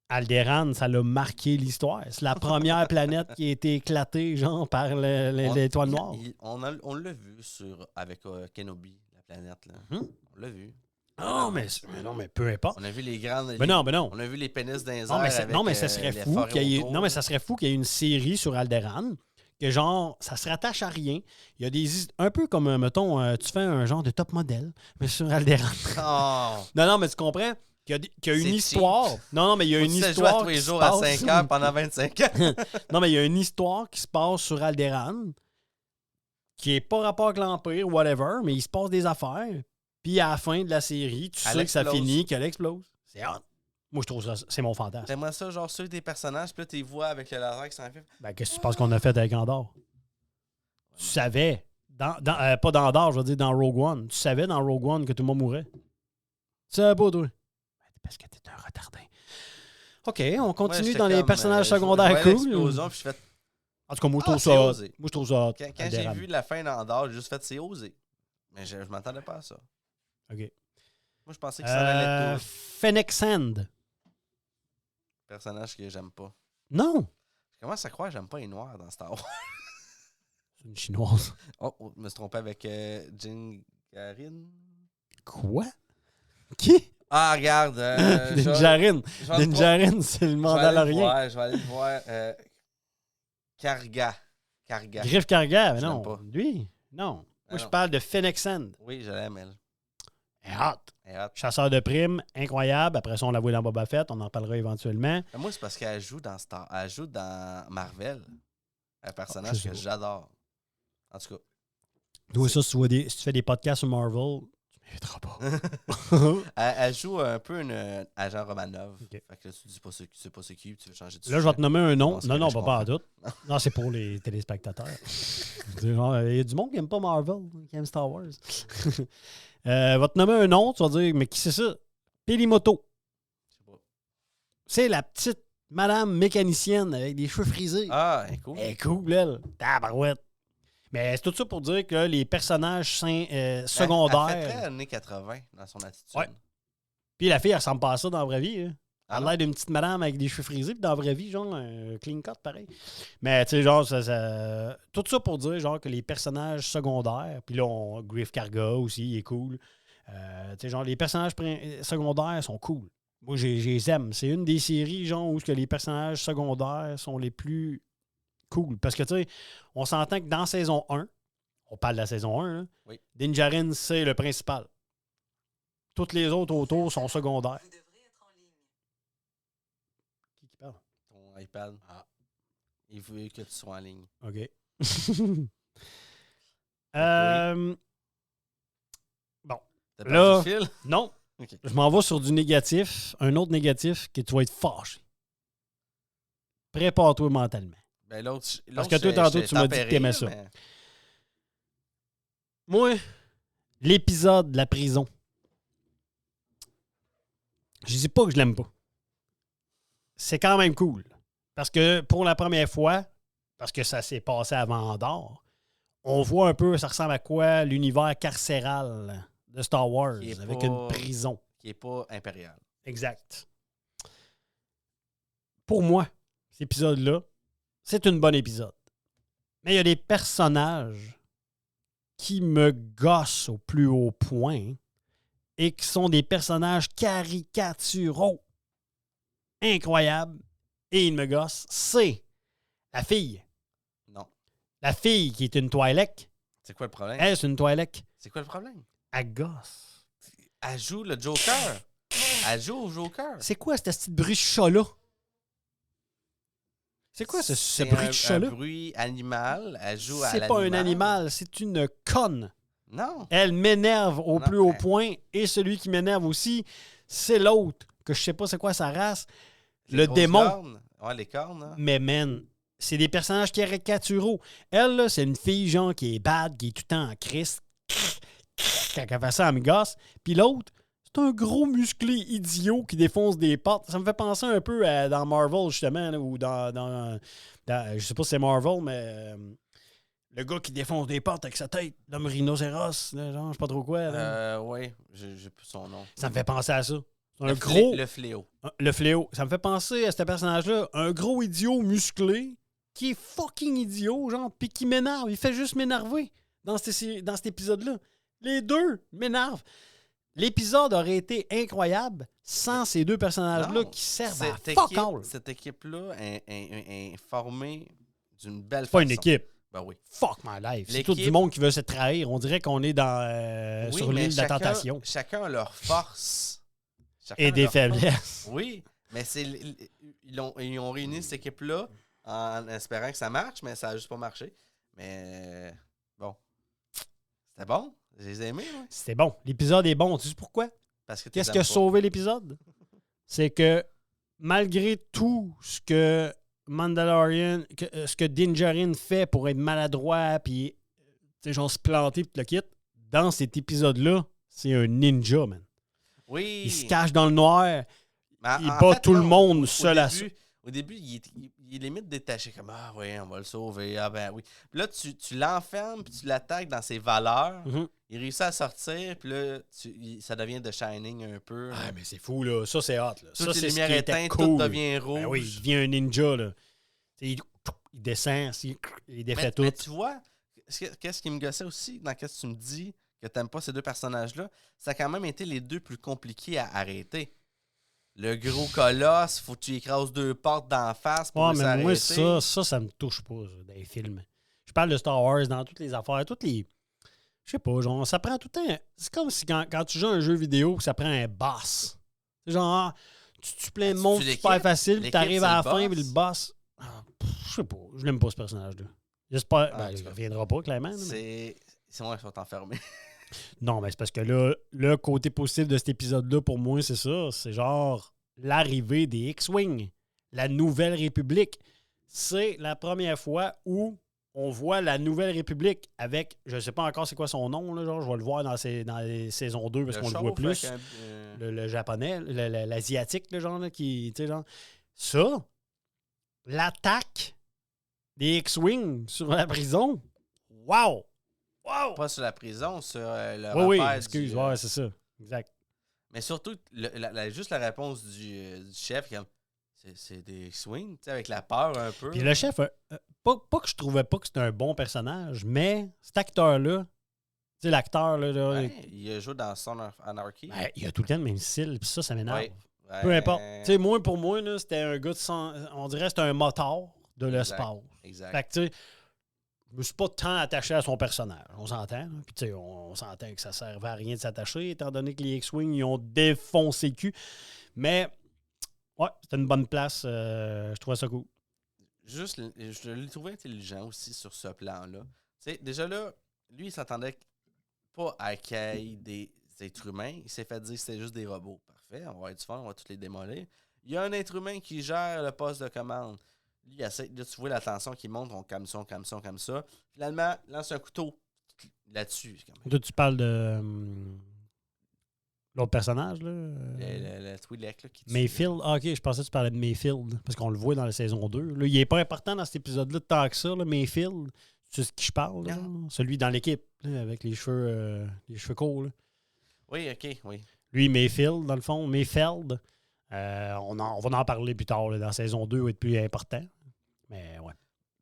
Alderaan, ça l'a marqué l'histoire. C'est la première planète qui a été éclatée, genre, par l'étoile noire. On l'a vu avec Kenobi, la planète. Là. On l'a vu. Non, mais peu importe. On a vu les grandes... Mais non. On a vu les pénis d'un Non, mais ça serait fou qu'il y ait... Non, mais ça serait fou qu'il y ait une série sur Alderaan que, genre, ça se rattache à rien. Il y a des... Un peu comme, mettons, tu fais un genre de top modèle, mais sur Alderaan. Oh. Non, mais tu comprends? Qu'il y a une C'est histoire. cheap. Non, mais il y a une Faut que tu histoire. joues à tous les qui se jours à passe- 5 heures pendant 25 ans. Non, mais il y a une histoire qui se passe sur Alderaan qui n'est pas rapport avec l'Empire, whatever, mais il se passe des affaires. Puis à la fin de la série, tu Elle sais que ça explose. finit, qu'elle explose. C'est hot. Moi, je trouve ça, c'est mon fantasme. T'aimerais ça, genre, suivre des personnages, puis là, tu les vois avec le laser qui s'en fait. Ben, qu'est-ce que tu penses qu'on a fait avec Andorre? Tu savais, pas dans Andorre, je veux dire dans Rogue One, tu savais dans Rogue One que tout le monde mourait. Tu savais pas, toi? Ben, parce que t'es un retardé. OK, on continue Moi, dans j'étais les comme, personnages je vois secondaires cool. l'explosion, puis je fais... En tout cas, moi, je Ah, trouve c'est ça hot. osé. Moi, je trouve ça hot. Quand j'ai Alderaan. vu la fin d'Andorre, j'ai juste fait c'est osé. Mais je m'attendais pas à ça. OK. Moi, je pensais que ça allait tout. Fennec Sand. Personnage que j'aime pas. Non. Je commence à croire que j'aime pas les noirs dans Star Wars. C'est une chinoise. Oh, je me suis trompé avec Jin Garin. Quoi? Qui? Ah, regarde. Dinjarin. je vais aller le Dinjarin, c'est le Mandalorien. Je vais aller le voir. Karga. Griff Karga, mais Je non. l'aime pas. Lui, non. Moi, je non. parle de Fennec Sand. Oui, je l'aime, elle. Elle est hot. Elle est hot. Chasseur de primes, incroyable. Après ça, on l'a vu dans Boba Fett. On en parlera éventuellement. Mais moi, c'est parce qu'elle joue dans Elle joue dans Marvel. Un personnage je sais que pas. j'adore. En tout cas. Toi, ça, si tu fais des podcasts sur Marvel, tu m'inviteras pas. Elle joue un peu une agent Romanov. Ok. Fait que là, tu dis pas c'est pas ce qui, tu veux changer de Là, je vais te nommer un nom. Bon, c'est Non, correct, pas je pas en comprends. doute. Non, c'est pour les téléspectateurs. Il y a du monde qui n'aime pas Marvel, qui aime Star Wars. Je vais te nommer un nom, tu vas dire, mais qui c'est ça? Pelimoto. Je sais pas. C'est la petite Madame mécanicienne avec des cheveux frisés. Ah, cool. Elle est cool, elle. Tabarouette. Mais c'est tout ça pour dire que les personnages secondaires... Elle fait très années 80 dans son attitude. Ouais. Puis la fille, elle ressemble pas à ça dans la vraie vie. Hein. Elle a non? l'air d'une petite madame avec des cheveux frisés, puis dans la vraie vie, genre, un clean cut, pareil. Mais, tu sais, genre, tout ça pour dire, genre, que les personnages secondaires, puis là, Griff Karga aussi, il est cool. Tu sais, genre, les personnages secondaires sont cool. Moi, je les aime. C'est une des séries, genre, où que les personnages secondaires sont les plus cool. Parce que, tu sais, on s'entend que dans saison 1, on parle de la saison 1, hein, Oui. Dinjarin, c'est le principal. Toutes les autres autour sont secondaires. Qui parle? Ton iPad. Ah. Il veut que tu sois en ligne. OK. Bon. T'as Là- perdu le fil? Non. OK. Je m'en vais sur du négatif. Un autre négatif que tu vas être fâché. Prépare-toi mentalement. Ben, l'autre, Parce que toi, tantôt, tu m'as dit que t'aimais ça. Mais... Moi, l'épisode de la prison. Je dis pas que je l'aime pas. C'est quand même cool. Parce que pour la première fois, parce que ça s'est passé avant Andorre, on voit un peu, ça ressemble à quoi l'univers carcéral de Star Wars, Qui est avec pas- une prison. Qui n'est pas impérial. Exact. Pour moi, cet épisode-là, c'est un bon épisode. Mais il y a des personnages qui me gossent au plus haut point et qui sont des personnages caricaturaux. Incroyables. Et ils me gossent. C'est la fille. Non. La fille qui est une Twi'lek. C'est quoi le problème? Elle, c'est une Twi'lek. C'est quoi le problème? Elle gosse. Elle joue le Joker. Elle joue au Joker. C'est quoi ce petit bruit de chat-là? C'est quoi ce bruit de un chat-là? bruit animal. Elle joue à C'est pas un animal, c'est une conne. Non. Elle m'énerve au Non, plus haut elle- point. Et celui qui m'énerve aussi, c'est l'autre, que je sais pas c'est quoi sa race. Les Le grosses démon. cornes. Ouais, les cornes. Hein. Mais man, c'est des personnages caricaturaux. Elle, là, c'est une fille, genre, qui est bad, qui est tout le temps en crise. Quand elle fait ça, elle me gosse. Puis l'autre, c'est un gros musclé idiot qui défonce des portes. Ça me fait penser un peu à, dans Marvel, justement, là, ou dans je sais pas si c'est Marvel, mais le gars qui défonce des portes avec sa tête, l'homme rhinocéros, là, genre, je sais pas trop quoi. là. Oui, j'ai plus son nom. Ça me fait penser à ça. C'est un Le gros... Le fléau. Le fléau. Ça me fait penser à ce personnage-là. Un gros idiot musclé qui est fucking idiot, genre, puis qui m'énerve. Il fait juste m'énerver dans cet épisode-là. Les deux m'énervent. L'épisode aurait été incroyable sans ces deux personnages-là Non, qui servent Cette à fuck équipe- all. Cette équipe-là est formée d'une belle C'est pas façon. une équipe. Ben oui. Fuck my life. C'est L'équipe- tout du monde qui veut se trahir. On dirait qu'on est dans Oui, sur mais l'île de la chacun- tentation. Chacun a leur force. Chacun Et a des leur force. faiblesses. Oui, mais ils ont réuni cette équipe-là en espérant que ça marche, mais ça n'a juste pas marché. Mais bon, c'était bon. Je les ai aimés, ouais. C'était bon. L'épisode est bon. Tu sais pourquoi? Parce que Qu'est-ce t'es qui a aimes pas. sauvé l'épisode? C'est que malgré tout ce que Mandalorian, ce que Din Djarin fait pour être maladroit puis genre se planter puis le quitte, dans cet épisode-là, c'est un ninja, man. Oui. Il se cache dans le noir. Mais il en bat fait, tout le non, monde au seul à début- Au début, il est limite détaché, comme ah oui, on va le sauver, ah ben oui. Puis là, tu l'enfermes, puis tu l'attaques dans ses valeurs. Mhm. Il réussit à sortir, puis là, ça devient The Shining un peu. Ah, mais c'est fou, là. Ça, c'est hot, là. Toutes Ça, les c'est ce lumières qui était éteintes, cool. tout devient rouge. Ben oui, il devient un ninja, là. Il descend, il défait tout. Mais tu vois, qu'est-ce qui me gossait aussi dans ce que tu me dis que t'aimes pas ces deux personnages-là, ça a quand même été les deux plus compliqués à arrêter. Le gros colosse, faut que tu écrases deux portes d'en face pour Ouais, le mais moi, s'arrêter. ça me touche pas, ça, dans les films. Je parle de Star Wars dans toutes les affaires, toutes les... Je sais pas, genre, ça prend tout le temps... C'est comme si quand tu joues à un jeu vidéo, ça prend un boss. C'est genre, tu tues plein de monde tues super l'équipe. facile, puis L'équipe, t'arrives c'est à la le fin, boss. puis le boss... Je sais pas, je l'aime pas, ce personnage-là. J'espère... Ah, en il tout cas. reviendra pas, clairement. là, mais- C'est moi qui sont enfermés. Non, mais c'est parce que là, le côté positif de cet épisode-là, pour moi, c'est ça. C'est genre l'arrivée des X-Wing, la Nouvelle République. C'est la première fois où on voit la Nouvelle République avec, je sais pas encore c'est quoi son nom, là, genre, je vais le voir dans les saisons 2 parce qu'on le voit plus. Le japonais, l'asiatique, le genre, là, qui, tu sais, genre. Ça, l'attaque des X-Wing sur la prison. Wow! Wow! Pas sur la prison, sur le Oui, repère excuse, du, ouais, c'est ça. Exact. Mais surtout, juste la réponse du chef, comme, c'est des swings, tu sais, avec la peur un peu. Puis le chef, pas que je trouvais pas que c'était un bon personnage, mais cet acteur-là, tu sais, l'acteur, là, Ouais, il a joué dans Son of Anarchy. ben, il a tout le temps le même style, puis ça m'énerve. Ouais. Ouais. Peu importe. Tu sais, moi, pour moi, là, c'était un gars de on dirait que c'était un motard de l'espace. Exact. Fait que, tu sais, je me suis pas tant attaché à son personnage. On s'entend. Là. Puis, tu sais, on s'entend que ça servait à rien de s'attacher, étant donné que les X-Wing, ils ont défoncé le cul. Mais, ouais, c'était une bonne place. Je trouvais ça cool. Juste, je l'ai trouvé intelligent aussi sur ce plan-là. Tu sais, déjà là, lui, il s'attendait pas à qu'il y ait des êtres humains. Il s'est fait dire que c'était juste des robots. Parfait, on va avoir du fun, on va tous les démolir. Il y a un être humain qui gère le poste de commande. Lui, il essaie, là, tu vois la tension qui monte, on comme ça. Finalement, lance un couteau là-dessus. Toi, tu parles de l'autre personnage, là? Le Twi'lek, là, qui tue. Mayfield. Ah, ok, je pensais que tu parlais de Mayfield, parce qu'on le voit dans la saison 2. Là, il n'est pas important dans cet épisode-là tant que ça, là, Mayfield. C'est ce qui je parle, là? Celui dans l'équipe, là, avec les cheveux courts. Là. Oui, ok, oui. Lui, Mayfield, dans le fond, Mayfeld. On va en parler plus tard, là, dans saison 2, il va être plus important. Mais ouais,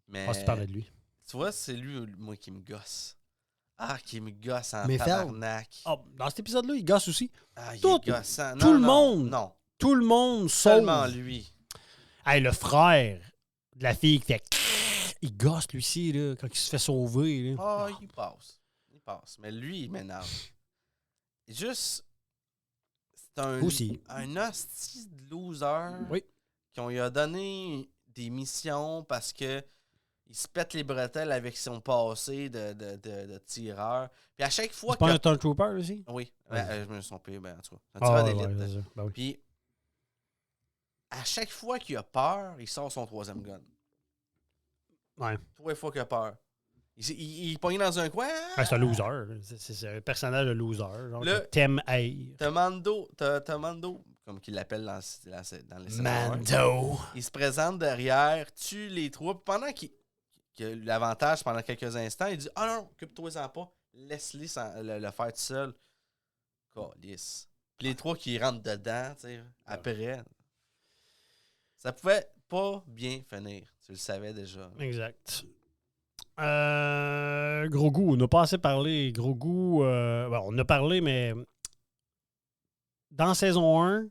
Mais je pense que tu parlais de lui. tu vois, c'est lui, moi, qui me gosse. Ah, qui me gosse en Mayfeld. tabarnak. Ah, dans cet épisode-là, il gosse aussi. Ah, il tout- est gossant. tout le monde. Non, Tout le monde sauve. seulement lui. Hey, le frère de la fille qui fait... Il gosse, lui aussi, là, quand il se fait sauver. Là. Ah, il passe. Il passe. Mais lui, il m'énerve. Juste, c'est un hostie de loser Oui. qu'on lui a donné des missions parce que il se pète les bretelles avec son passé de tireur. Puis à chaque fois C'est pas que... un Stormtrooper aussi? Oui, Ouais. je me suis trompé, ben, en tout cas. Un Ah, tireur ouais, d'élite. c'est ça. Ben oui. Puis, à chaque fois qu'il a peur, il sort son troisième gun. Ouais. 3 fois qu'il a peur. Il est pogné dans un coin. Ah, c'est un loser. C'est un personnage de loser. Genre, Le- que t'aimes haïr. T'as Mando, comme qu'il l'appelle dans les scénarios. Mando. Il se présente derrière, tue les trois. Pendant qu'il a l'avantage pendant quelques instants, il dit « Ah non, occupe-toi-en pas. Laisse-les le faire tout seul. » Calice. Puis les trois qui rentrent dedans, tu sais, après. Ça pouvait pas bien finir. Tu le savais déjà. Exact. Grogu, on n'a pas assez parlé. Grogu, bon, on a parlé, mais dans saison 1,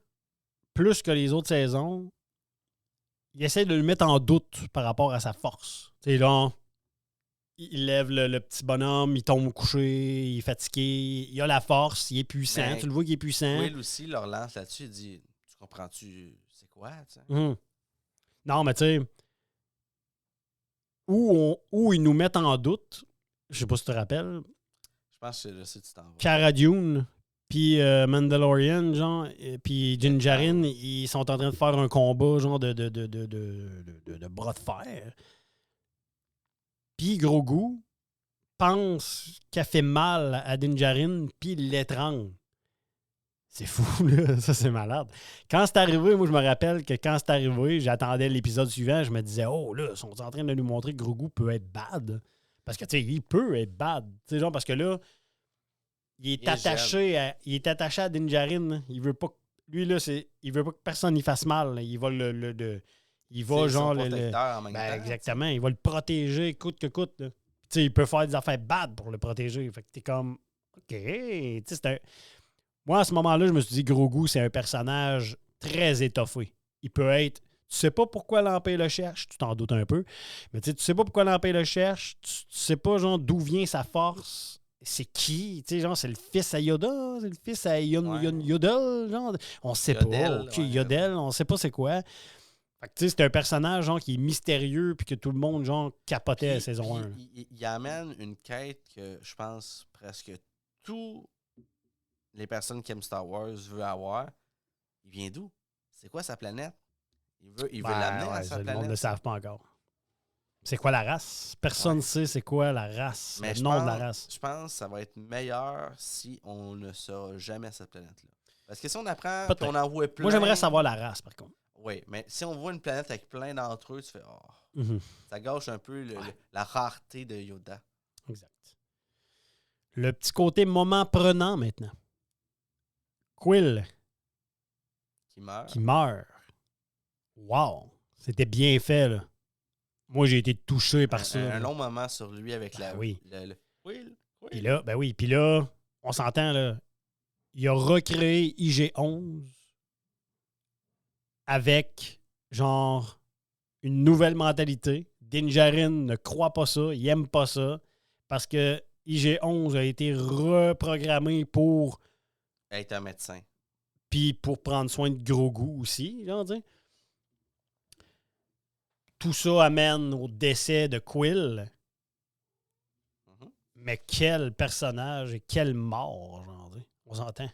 plus que les autres saisons, il essaie de le mettre en doute par rapport à sa force. Tu sais, là, il lève le petit bonhomme, il tombe couché, il est fatigué, il a la force, il est puissant. Ben, Tu le vois qu'il est puissant. Will aussi leur lance là-dessus, il dit « Tu comprends-tu c'est quoi? » tu sais? Non, mais tu sais, où ils nous mettent en doute, je sais pas si tu te rappelles, Je pense que je sais que tu t'en vas. Cara Dune, puis Mandalorian, genre, puis Din Djarin, ils sont en train de faire un combat, genre, de bras de fer. Puis Grogu pense qu'elle fait mal à Din Djarin, puis il l'étrangle. C'est fou, là. Ça, c'est malade. Quand c'est arrivé, moi, je me rappelle que quand c'est arrivé, j'attendais l'épisode suivant, je me disais, oh, là, ils sont en train de nous montrer que Grogu peut être bad. Parce que, tu sais, il peut être bad. Tu sais, genre, parce que là, il est attaché à Din Djarin. Il veut pas... Lui, là, il veut pas que personne y fasse mal. Là. Il va il va, C'est genre... son protecteur en même Ben, temps, exactement. Il va le protéger coûte que coûte. Là. Tu sais, il peut faire des affaires bad pour le protéger. Fait que t'es comme... OK. Tu sais, c'est un... Moi, à ce moment-là, je me suis dit, Grogu, c'est un personnage très étoffé. Il peut être... Tu sais pas pourquoi l'Empire le cherche, tu t'en doutes un peu, mais tu sais pas pourquoi l'Empire le cherche, tu sais pas, genre, d'où vient sa force, c'est qui, tu sais, genre, c'est le fils à Yoda, c'est le fils à Yodel, genre, on sait Yodel, pas, OK, ouais. Yodel, on sait pas c'est quoi. Fait que, tu sais, c'est un personnage, genre, qui est mystérieux, puis que tout le monde, genre, capotait à la saison 1. Il amène une quête que, je pense, presque tous les personnes qui aiment Star Wars veulent avoir. Il vient d'où? C'est quoi sa planète? Il veut l'amener à sa Le monde planète. ne le savent pas encore. C'est quoi la race? Personne ne sait c'est quoi la race, Mais le nom de la race. Je pense que ça va être meilleur si on ne saura jamais cette planète-là. Parce que si on apprend Peut-être. qu'on en voit plein... Moi, j'aimerais savoir la race, par contre. Oui, mais si on voit une planète avec plein d'entre eux, tu fais Mhm. ça gâche un peu la rareté de Yoda. Exact. Le petit côté moment prenant maintenant. Quill Qui meurt. qui meurt. Wow! C'était bien fait, là. Moi, j'ai été touché par ça. Un là. long moment sur lui avec Ben oui. Will. Puis là, ben oui, puis là, on s'entend, là. Il a recréé IG-11 avec, genre, une nouvelle mentalité. Din Djarin ne croit pas ça, il aime pas ça, parce que IG-11 a été reprogrammé pour, Être un médecin. puis pour prendre soin de Grogu aussi, genre, tu sais. Tout ça amène au décès de Quill. Mhm. Mais quel personnage et quelle mort, genre, tu sais. On s'entend. Tu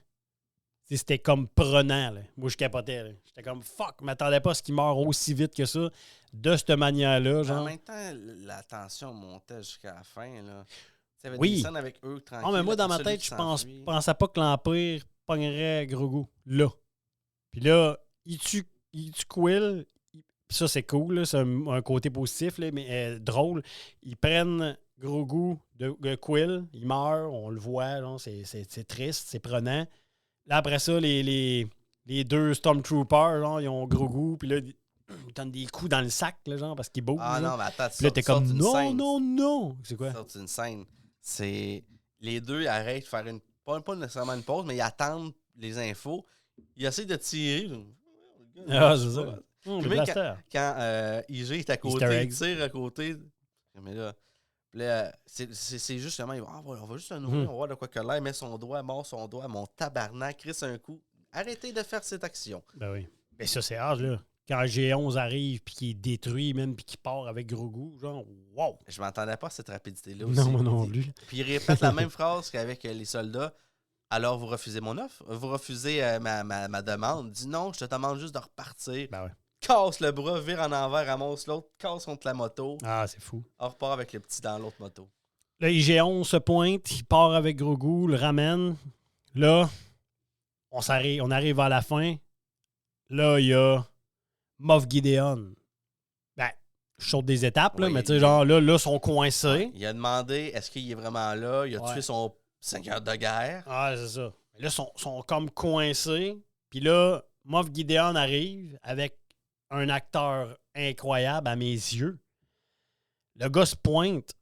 sais, c'était comme prenant, là. Moi, je capotais, là. J'étais comme, fuck, je m'attendais pas à ce qu'il meure aussi vite que ça, de cette manière-là, En genre. même temps, la tension montait jusqu'à la fin. Là. Il y avait Oui. des scènes avec eux tranquilles. Ah, mais moi, dans après ma ça, lui tête, qui je s'enfuit. pensais pas que l'Empire pognerait Grogu, là. Puis là, il tue Quill. Puis ça, c'est cool, là. C'est un côté positif, là, mais drôle. Ils prennent Grogu de Quill, il meurt, on le voit, genre, c'est triste, c'est prenant. Là, après ça, les deux Stormtroopers, genre, ils ont Grogu, puis là, ils donnent des coups dans le sac, là, genre, parce qu'ils bougent. Ah genre. non, mais attends, Puis là, t'es comme, une non, scène. non, non. C'est quoi? Sortent une scène. C'est. Les deux arrêtent de faire une. Pas nécessairement une pause, mais ils attendent les infos. Ils essaient de tirer. Ah, c'est ça. Puis Le même blaster. quand IG est à côté, Easter il egg. tire à côté. Mais là, c'est justement, il va, on va juste un ouvrir, on va voir de quoi que l'air, met son doigt, mord son doigt, mon tabarnak, crisse un coup. Arrêtez de faire cette action. Ben oui. Mais ça, c'est hard, là. Quand G11 arrive, puis qu'il est détruit, même, puis qu'il part avec Grogu, genre, wow! Je m'attendais pas à cette rapidité-là aussi. Non, moi non plus. Puis il répète la même phrase qu'avec les soldats. Alors, vous refusez mon offre? Vous refusez ma demande? Dis non, je te demande juste de repartir. Ben ouais. Casse le bras, vire en envers, ramasse l'autre, casse contre la moto. Ah, c'est fou. On repart avec le petit dans l'autre moto. Là, IG-11 se pointe, il part avec Grogu, le ramène. Là, on arrive à la fin. Là, il y a Moff Gideon. Ben, je saute des étapes, là, Oui, mais tu sais, genre, là, ils sont coincés. Il a demandé est-ce qu'il est vraiment là? Il a Ouais. tué son seigneur de guerre. Ah, c'est ça. Mais là, ils sont comme coincés. Puis là, Moff Gideon arrive avec un acteur incroyable à mes yeux. Le gars se pointe.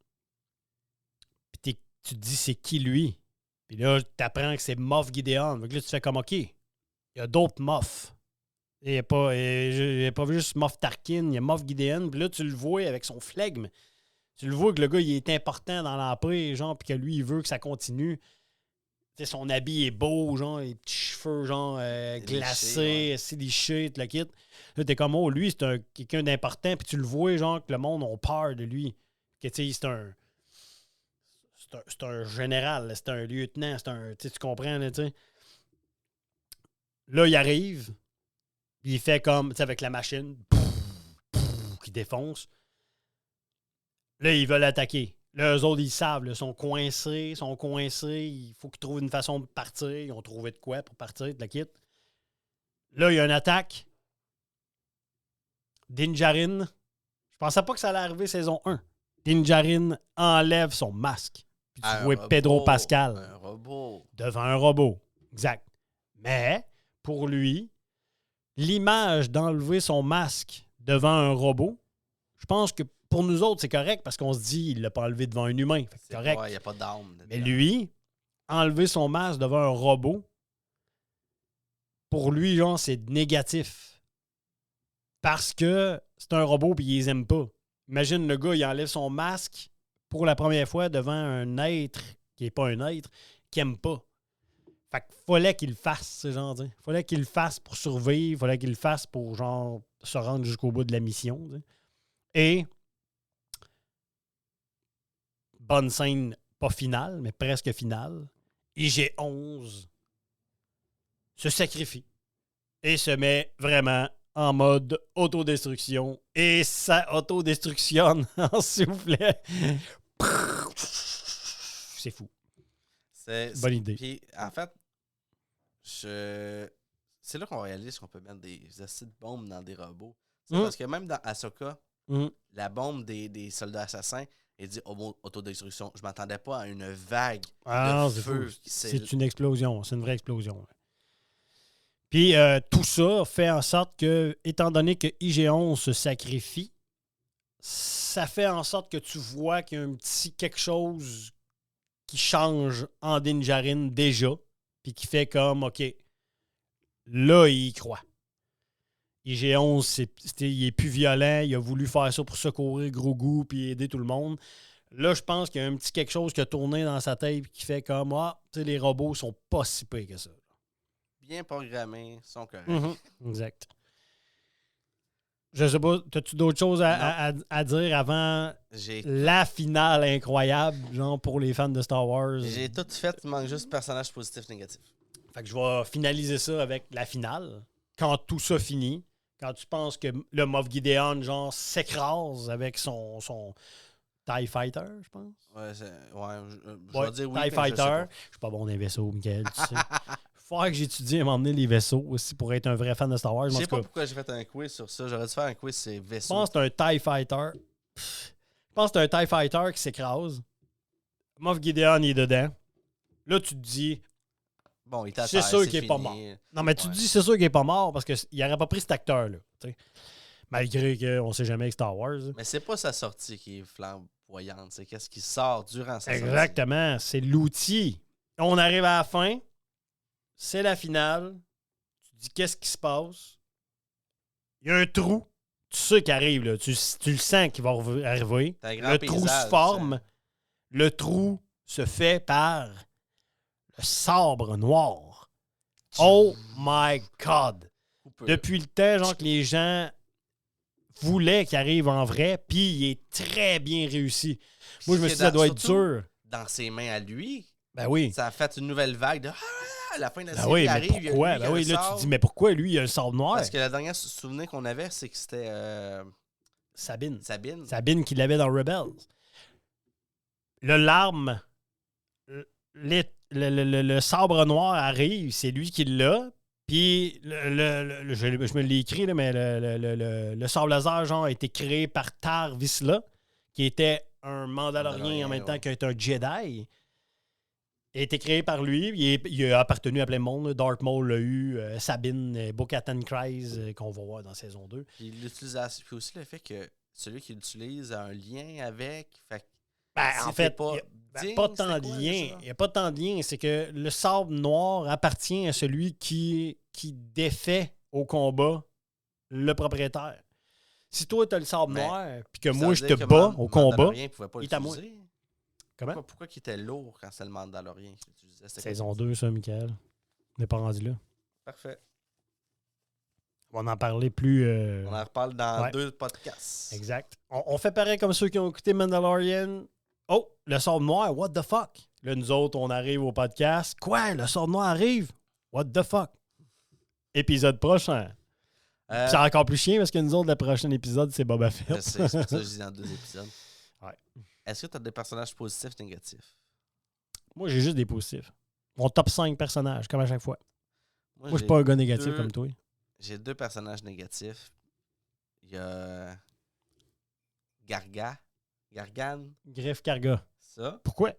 Puis tu te dis, c'est qui lui? Puis là, tu apprends que c'est Moff Gideon. Donc là, tu fais comme, OK, il y a d'autres Moff. Il n'y a pas juste Moff Tarkin, il y a Moff Gideon. Puis là, tu le vois avec son flegme. Tu le vois que le gars, il est important dans l'Empire, genre, puis que lui, il veut que ça continue. Tu sais, son habit est beau, genre, les petits cheveux, genre, glacés, c'est liché, tout le kit. Là, t'es comme, oh, lui, c'est quelqu'un d'important, puis tu le vois, genre, que le monde a peur de lui. Que, tu sais, c'est un général, là, c'est un lieutenant, tu comprends, là, tu sais. Là, il arrive, puis il fait comme, tu sais, avec la machine, qui défonce. Là, ils veulent attaquer. Là, eux autres, ils savent, là, ils sont coincés, il faut qu'ils trouvent une façon de partir. Ils ont trouvé de quoi pour partir, de la kit. Là, il y a une attaque. Din Djarin, je pensais pas que ça allait arriver saison 1. Din Djarin enlève son masque. Puis tu vois Pedro Pascal Un robot. devant un robot. Exact. Mais, pour lui, l'image d'enlever son masque devant un robot, je pense que pour nous autres, c'est correct parce qu'on se dit il l'a pas enlevé devant un humain. Fait que c'est correct. Il n'y a pas d'âme. Mais lui, enlever son masque devant un robot, pour lui, genre, c'est négatif. Parce que c'est un robot et il les aime pas. Imagine le gars, il enlève son masque pour la première fois devant un être qui n'est pas un être, qui aime pas. Fait qu'il fallait qu'il le fasse, ce genre. Il fallait qu'il le fasse pour survivre, il fallait qu'il le fasse pour, genre, se rendre jusqu'au bout de la mission. T'sais. Et bonne scène, pas finale, mais presque finale. IG-11 se sacrifie et se met vraiment en mode autodestruction. Et ça autodestructionne en soufflet. C'est fou. Bonne idée. Puis, en fait, c'est là qu'on réalise qu'on peut mettre des acides bombes dans des robots. Parce que même dans Ahsoka, la bombe des soldats assassins, elle dit autodestruction. Je m'attendais pas à une vague de feu. C'est une explosion. C'est une vraie explosion. Puis tout ça fait en sorte que, étant donné que IG-11 se sacrifie, ça fait en sorte que tu vois qu'il y a un petit quelque chose qui change en Din Djarin déjà, puis qui fait comme, OK, là, il y croit. IG-11, il est plus violent, il a voulu faire ça pour secourir Grogu puis aider tout le monde. Là, je pense qu'il y a un petit quelque chose qui a tourné dans sa tête qui fait comme, les robots sont pas si pires que ça. Bien programmés, sont corrects. Exact. Je sais pas, as-tu d'autres choses à dire avant la finale incroyable, genre pour les fans de Star Wars? J'ai tout fait, il manque juste personnage positif, négatif. Fait que je vais finaliser ça avec la finale. Quand tout ça finit, quand tu penses que le Moff Gideon, genre, s'écrase avec son TIE Fighter, je pense. Je vais dire oui. TIE Fighter. Je suis pas bon dans les vaisseaux, Michael, tu sais. Faut que j'étudie à un moment donné les vaisseaux aussi pour être un vrai fan de Star Wars. Je sais pas pourquoi j'ai fait un quiz sur ça. J'aurais dû faire un quiz sur les vaisseaux. Je pense que c'est un TIE Fighter. Je pense que c'est un TIE Fighter qui s'écrase. Moff Gideon, il est dedans. Là, tu te dis... Bon, il est à c'est terre, sûr qu'il est pas mort. Non, mais tu te dis, c'est sûr qu'il est pas mort parce qu'il n'aurait pas pris cet acteur-là. T'sais. Malgré qu'on ne sait jamais avec Star Wars. Mais c'est pas sa sortie qui est flamboyante. C'est qu'est-ce qui sort durant sa sortie. Exactement. C'est l'outil. On arrive à la fin. C'est la finale. Tu dis qu'est-ce qui se passe. Il y a un trou. Tu sais qu'il arrive. Là. Tu le sens qu'il va arriver. Le trou se forme. Le trou se fait par le sabre noir. Oh my God! Depuis le temps, genre que les gens voulaient qu'il arrive en vrai, puis il est très bien réussi. Moi, je me suis dit, ça doit être dur. Dans ses mains à lui, ben oui. Ça a fait une nouvelle vague de à la fin de la série, oui, arrive. Mais pourquoi? Ben oui, là, tu te dis, mais pourquoi lui, il a le sabre noir? Parce que le dernier souvenir qu'on avait, c'est que c'était Sabine. Sabine. Sabine qui l'avait dans Rebels. L'arme, le sabre noir arrive, c'est lui qui l'a. Puis, je me l'ai écrit, là, mais le sabre laser, genre, a été créé par Tar Vizsla, qui était un Mandalorien en même temps qu'un Jedi. Il a été créé par lui. Il a appartenu à plein de monde. Darth Maul l'a eu. Sabine, Bo-Katan Kryze, qu'on va voir dans saison 2. Puis l'utilisation, puis aussi le fait que celui qui l'utilise a un lien avec. Fait en fait, il n'y a pas tant de lien. Il n'y a pas tant de lien. C'est que le sabre noir appartient à celui qui défait au combat le propriétaire. Si toi, tu as le sabre noir, puis que moi, je te bats au combat, il est à moi. Comment? Pourquoi il était lourd quand c'est le Mandalorien qui l'utilisait? Saison 2, ça, Michael. On n'est pas rendu là. Parfait. On va en parler plus... On en reparle dans 2 podcasts. Exact. On fait pareil comme ceux qui ont écouté Mandalorian. Oh, le sort noir, what the fuck? Là, nous autres, on arrive au podcast. Quoi? Le sort noir arrive? What the fuck? Épisode prochain. C'est encore plus chiant parce que nous autres, le prochain épisode, c'est Boba Fett. C'est pour ça que je dis dans 2 épisodes. Ouais. Est-ce que tu as des personnages positifs, négatifs? Moi, j'ai juste des positifs. Mon top 5 personnages, comme à chaque fois. Moi je suis pas un gars négatif comme toi. J'ai 2 personnages négatifs. Il y a Gargan. Greff Karga. Ça. Pourquoi?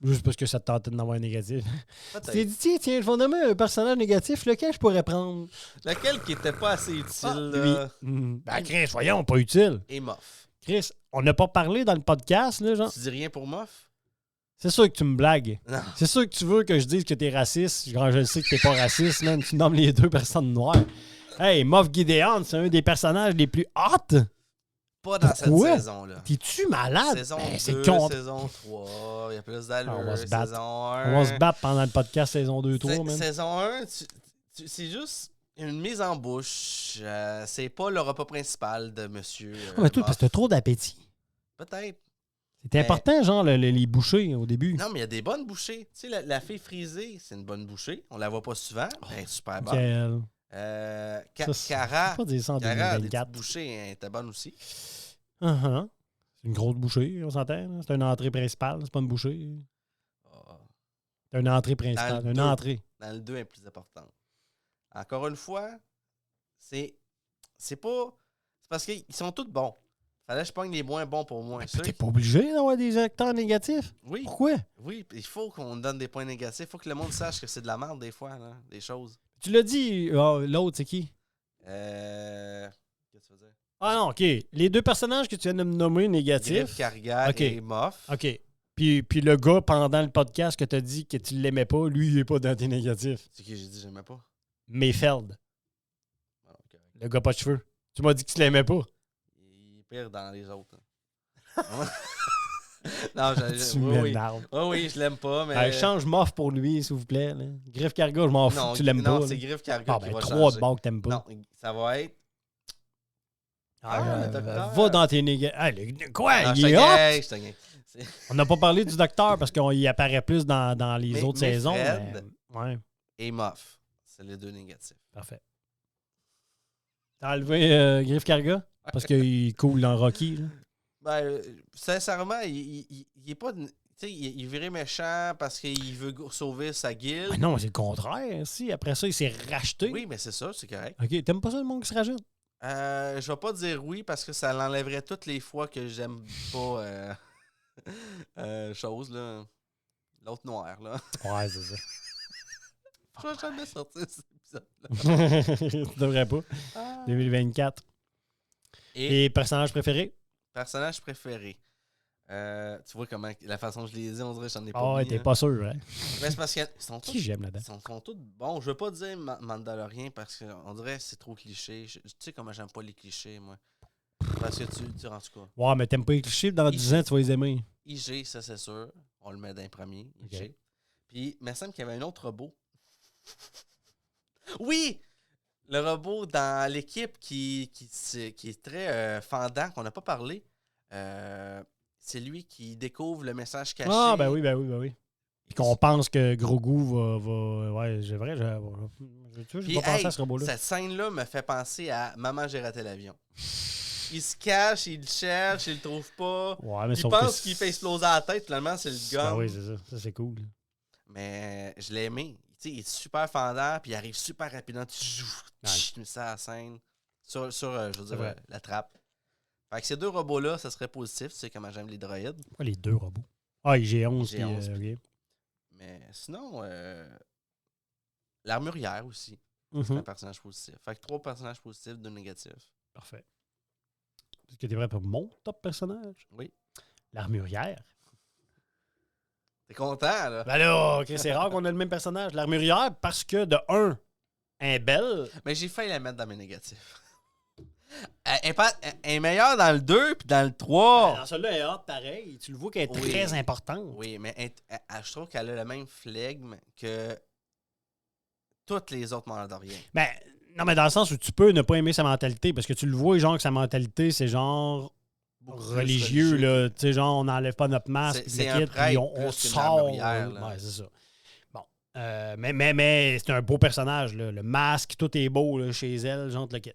Juste parce que ça te tentait d'en avoir un négatif. Tu t'es dit, tiens, je vais nommer un personnage négatif, lequel je pourrais prendre? Lequel qui était pas assez utile? Ben, Chris, voyons, pas utile. Et Moff. Chris, on n'a pas parlé dans le podcast, là, genre. Tu dis rien pour Moff? C'est sûr que tu me blagues. Non. C'est sûr que tu veux que je dise que t'es raciste. Genre, je sais que t'es pas raciste, man. Tu nommes les 2 personnes noires. Hey, Moff Gideon, c'est un des personnages les plus hot. Pas dans cette saison-là. T'es-tu malade? Saison 2, saison 3, il y a plus d'allure. On va se battre. Saison 1. On va se battre pendant le podcast saison 2-3, man. Saison 1, c'est juste une mise en bouche. C'est pas le repas principal de monsieur. Mais tout, parce que t'as trop d'appétit. Peut-être. C'est important, genre, les bouchées au début. Non, mais il y a des bonnes bouchées. Tu sais, la fille frisée, c'est une bonne bouchée. On la voit pas souvent. Ben, super bonne. Cara, pas dire ça en Cara, 2024. des bouchées, elle était bonne aussi. C'est une grosse bouchée, on s'entend. Là. C'est une entrée principale, c'est pas une bouchée. C'est une entrée principale. Une entrée. dans le 2 est plus importante. Encore une fois, c'est pas... C'est parce qu'ils sont tous bons. Fallait que je pogne les moins bons pour moi. Mais t'es pas obligé d'avoir des acteurs négatifs. Oui. Pourquoi? Oui, il faut qu'on donne des points négatifs. Il faut que le monde sache que c'est de la merde des fois, là, des choses. Tu l'as dit, l'autre, c'est qui? Qu'est-ce que tu veux dire? Ah non, OK. Les deux personnages que tu viens de me nommer négatifs. Griff Karga OK. et Moff. OK. Puis le gars, pendant le podcast que t'as dit que tu l'aimais pas, lui, il est pas dans tes négatifs. C'est qui j'ai dit j'aimais pas? Mayfeld, Ah, ok. le gars pas de cheveux. Tu m'as dit que tu l'aimais pas. Il est pire dans les autres. hein. Non, Tu oui, oui. m'énerves. Oui, je l'aime pas, mais... Hey, change Moff pour lui, s'il vous plaît. Là. Griff Karga, je m'en fous non, que tu l'aimes non, pas. c'est là. Griff Karga Ah, qui ben, va 3 changer. de bord que t'aimes pas. Non, ça va être... le docteur. Va dans tes négatifs. Ah, quoi? Non, Il est hot? je te gagne. On n'a pas parlé du docteur parce qu'il apparaît plus dans les Mais- autres mais saisons. Fred- Mais... Ouais, Et Moff. C'est les deux négatifs. parfait. T'as enlevé Griff Karga? Parce qu'il coule dans Rocky. Là. Ben, sincèrement, il est pas... Tu sais, il virait méchant parce qu'il veut sauver sa guilde. Ben non, c'est le contraire. Si, après ça, il s'est racheté. Oui, mais c'est ça, c'est correct. OK, t'aimes pas ça le monde qui se rajoute? Je vais pas dire oui parce que ça l'enlèverait toutes les fois que j'aime pas chose, là. L'autre noir, là. Ouais, c'est ça. Je vais jamais sortir cet épisode-là. Tu devrais pas. 2024. Et Et personnage préféré? personnage préféré. Tu vois comment la façon que je les ai, on dirait que j'en ai pas Ah ouais, mis, t'es hein. pas sûr, hein? Mais c'est parce qu'ils sont tous Qui j'aime là-dedans? sont tous bons. Je veux pas dire Mandalorian parce qu'on dirait que c'est trop cliché. Tu sais comment j'aime pas les clichés, moi. Parce que en tout cas, Ouais, mais t'aimes pas les clichés, dans 10 ans, tu vas les aimer. IG, ça c'est sûr. On le met d'un premier, IG. Ok. Puis, il me semble qu'il y avait un autre robot. Oui! Le robot dans l'équipe qui est très fendant, qu'on n'a pas parlé. C'est lui qui découvre le message caché. Ah, ben oui. Puis qu'on pense que Grogu va... Ouais, c'est vrai, j'ai Puis, pas pensé hey, à ce robot-là. cette scène-là me fait penser à Maman, j'ai raté l'avion. Il se cache, il le cherche, il le trouve pas. Ouais, mais Il sauf pense que qu'il fait exploser la tête, finalement, c'est le gun. Ah oui, c'est ça. Ça, c'est cool. Mais je l'ai aimé. Tu sais, il est super fendant, puis il arrive super rapidement. Ouais. Tu mets ça à la scène. Sur je veux C'est dire, vrai. la trappe. Fait que ces deux robots-là, ça serait positif. Tu sais comment j'aime les droïdes. Pas les deux robots. Ah, IG-11. puis, IG-11, ok. Mais sinon, l'armurière aussi. Mhm. C'est un personnage positif. Fait que 3 personnages positifs, 2 négatifs. Parfait. Est-ce que t'es vrai pour mon top personnage? Oui. L'armurière. T'es content, là? Ben là, ok, c'est rare qu'on ait le même personnage. L'armurière, parce que de un, elle est belle. Mais j'ai failli la mettre dans mes négatifs. Elle est meilleure dans le 2 puis dans le 3. Dans celui-là, elle est hot pareil. Tu le vois qu'elle est Oui. très importante. Oui, mais je trouve qu'elle a le même flegme que toutes les autres Mandaloriens. Ben, non, mais dans le sens où tu peux ne pas aimer sa mentalité, parce que tu le vois, genre, que sa mentalité, c'est genre Beaucoup plus religieux, là. Tu sais, genre, on n'enlève pas notre masque, C'est puis le un kit, prêtre puis on plus qu'une sort. armurière, là. Ouais, c'est ça. Bon. Mais c'est un beau personnage, là. Le masque, tout est beau, là, chez elle, genre, le kit.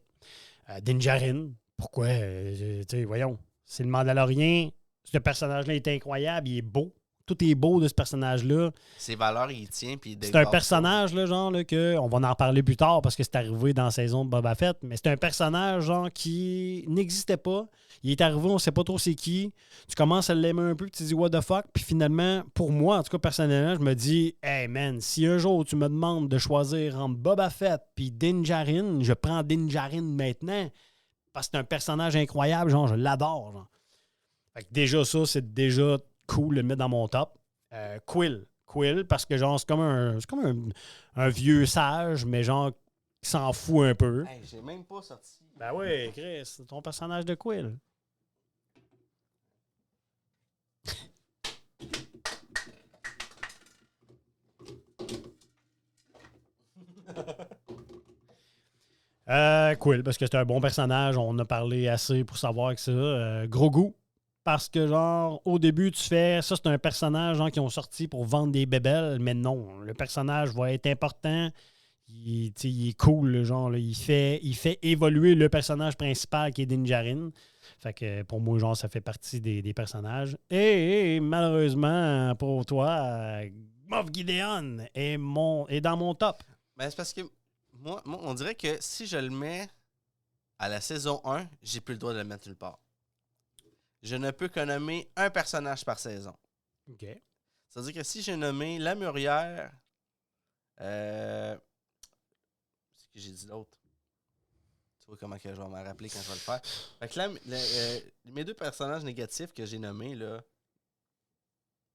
Din Djarin, pourquoi? Tu sais, voyons. C'est le Mandalorien. Ce personnage-là est incroyable, il est beau. Tout est beau de ce personnage-là. Ses valeurs, il tient. Puis il C'est un dépasse personnage, là, genre, là, que on va en reparler plus tard parce que c'est arrivé dans la saison de Boba Fett, mais c'est un personnage, genre, qui n'existait pas. Il est arrivé, on sait pas trop c'est qui. Tu commences à l'aimer un peu, puis tu te dis what the fuck, puis finalement, pour moi, en tout cas, personnellement, je me dis, hey man, si un jour tu me demandes de choisir entre Boba Fett puis Din Djarin, je prends Din Djarin maintenant parce que c'est un personnage incroyable, genre, je l'adore, genre. Fait que déjà, ça, c'est déjà cool de le mettre dans mon top. Quill, parce que genre, c'est comme un vieux sage, mais genre, qui s'en fout un peu. Hey, j'ai même pas sorti. Ben oui, Chris, c'est ton personnage de Quill. Quill, parce que c'est un bon personnage. On en a parlé assez pour savoir que ça. Grogu, parce que, genre, au début, tu fais... Ça, c'est un personnage, genre, qui ont sorti pour vendre des bébelles, mais non. Le personnage va être important. Il est cool, le genre. Là. Il fait évoluer le personnage principal, qui est Din Djarin. Fait que, pour moi, genre, ça fait partie des personnages. Et malheureusement, pour toi, Moff Gideon est dans mon top. Ben, c'est parce que moi, on dirait que si je le mets à la saison 1, j'ai plus le droit de le mettre nulle part. Je ne peux que nommer un personnage par saison. OK. C'est-à-dire que si j'ai nommé la Murière, c'est que j'ai dit l'autre. Tu vois comment que je vais m'en rappeler quand je vais le faire. Fait que là, mes deux personnages négatifs que j'ai nommés, là,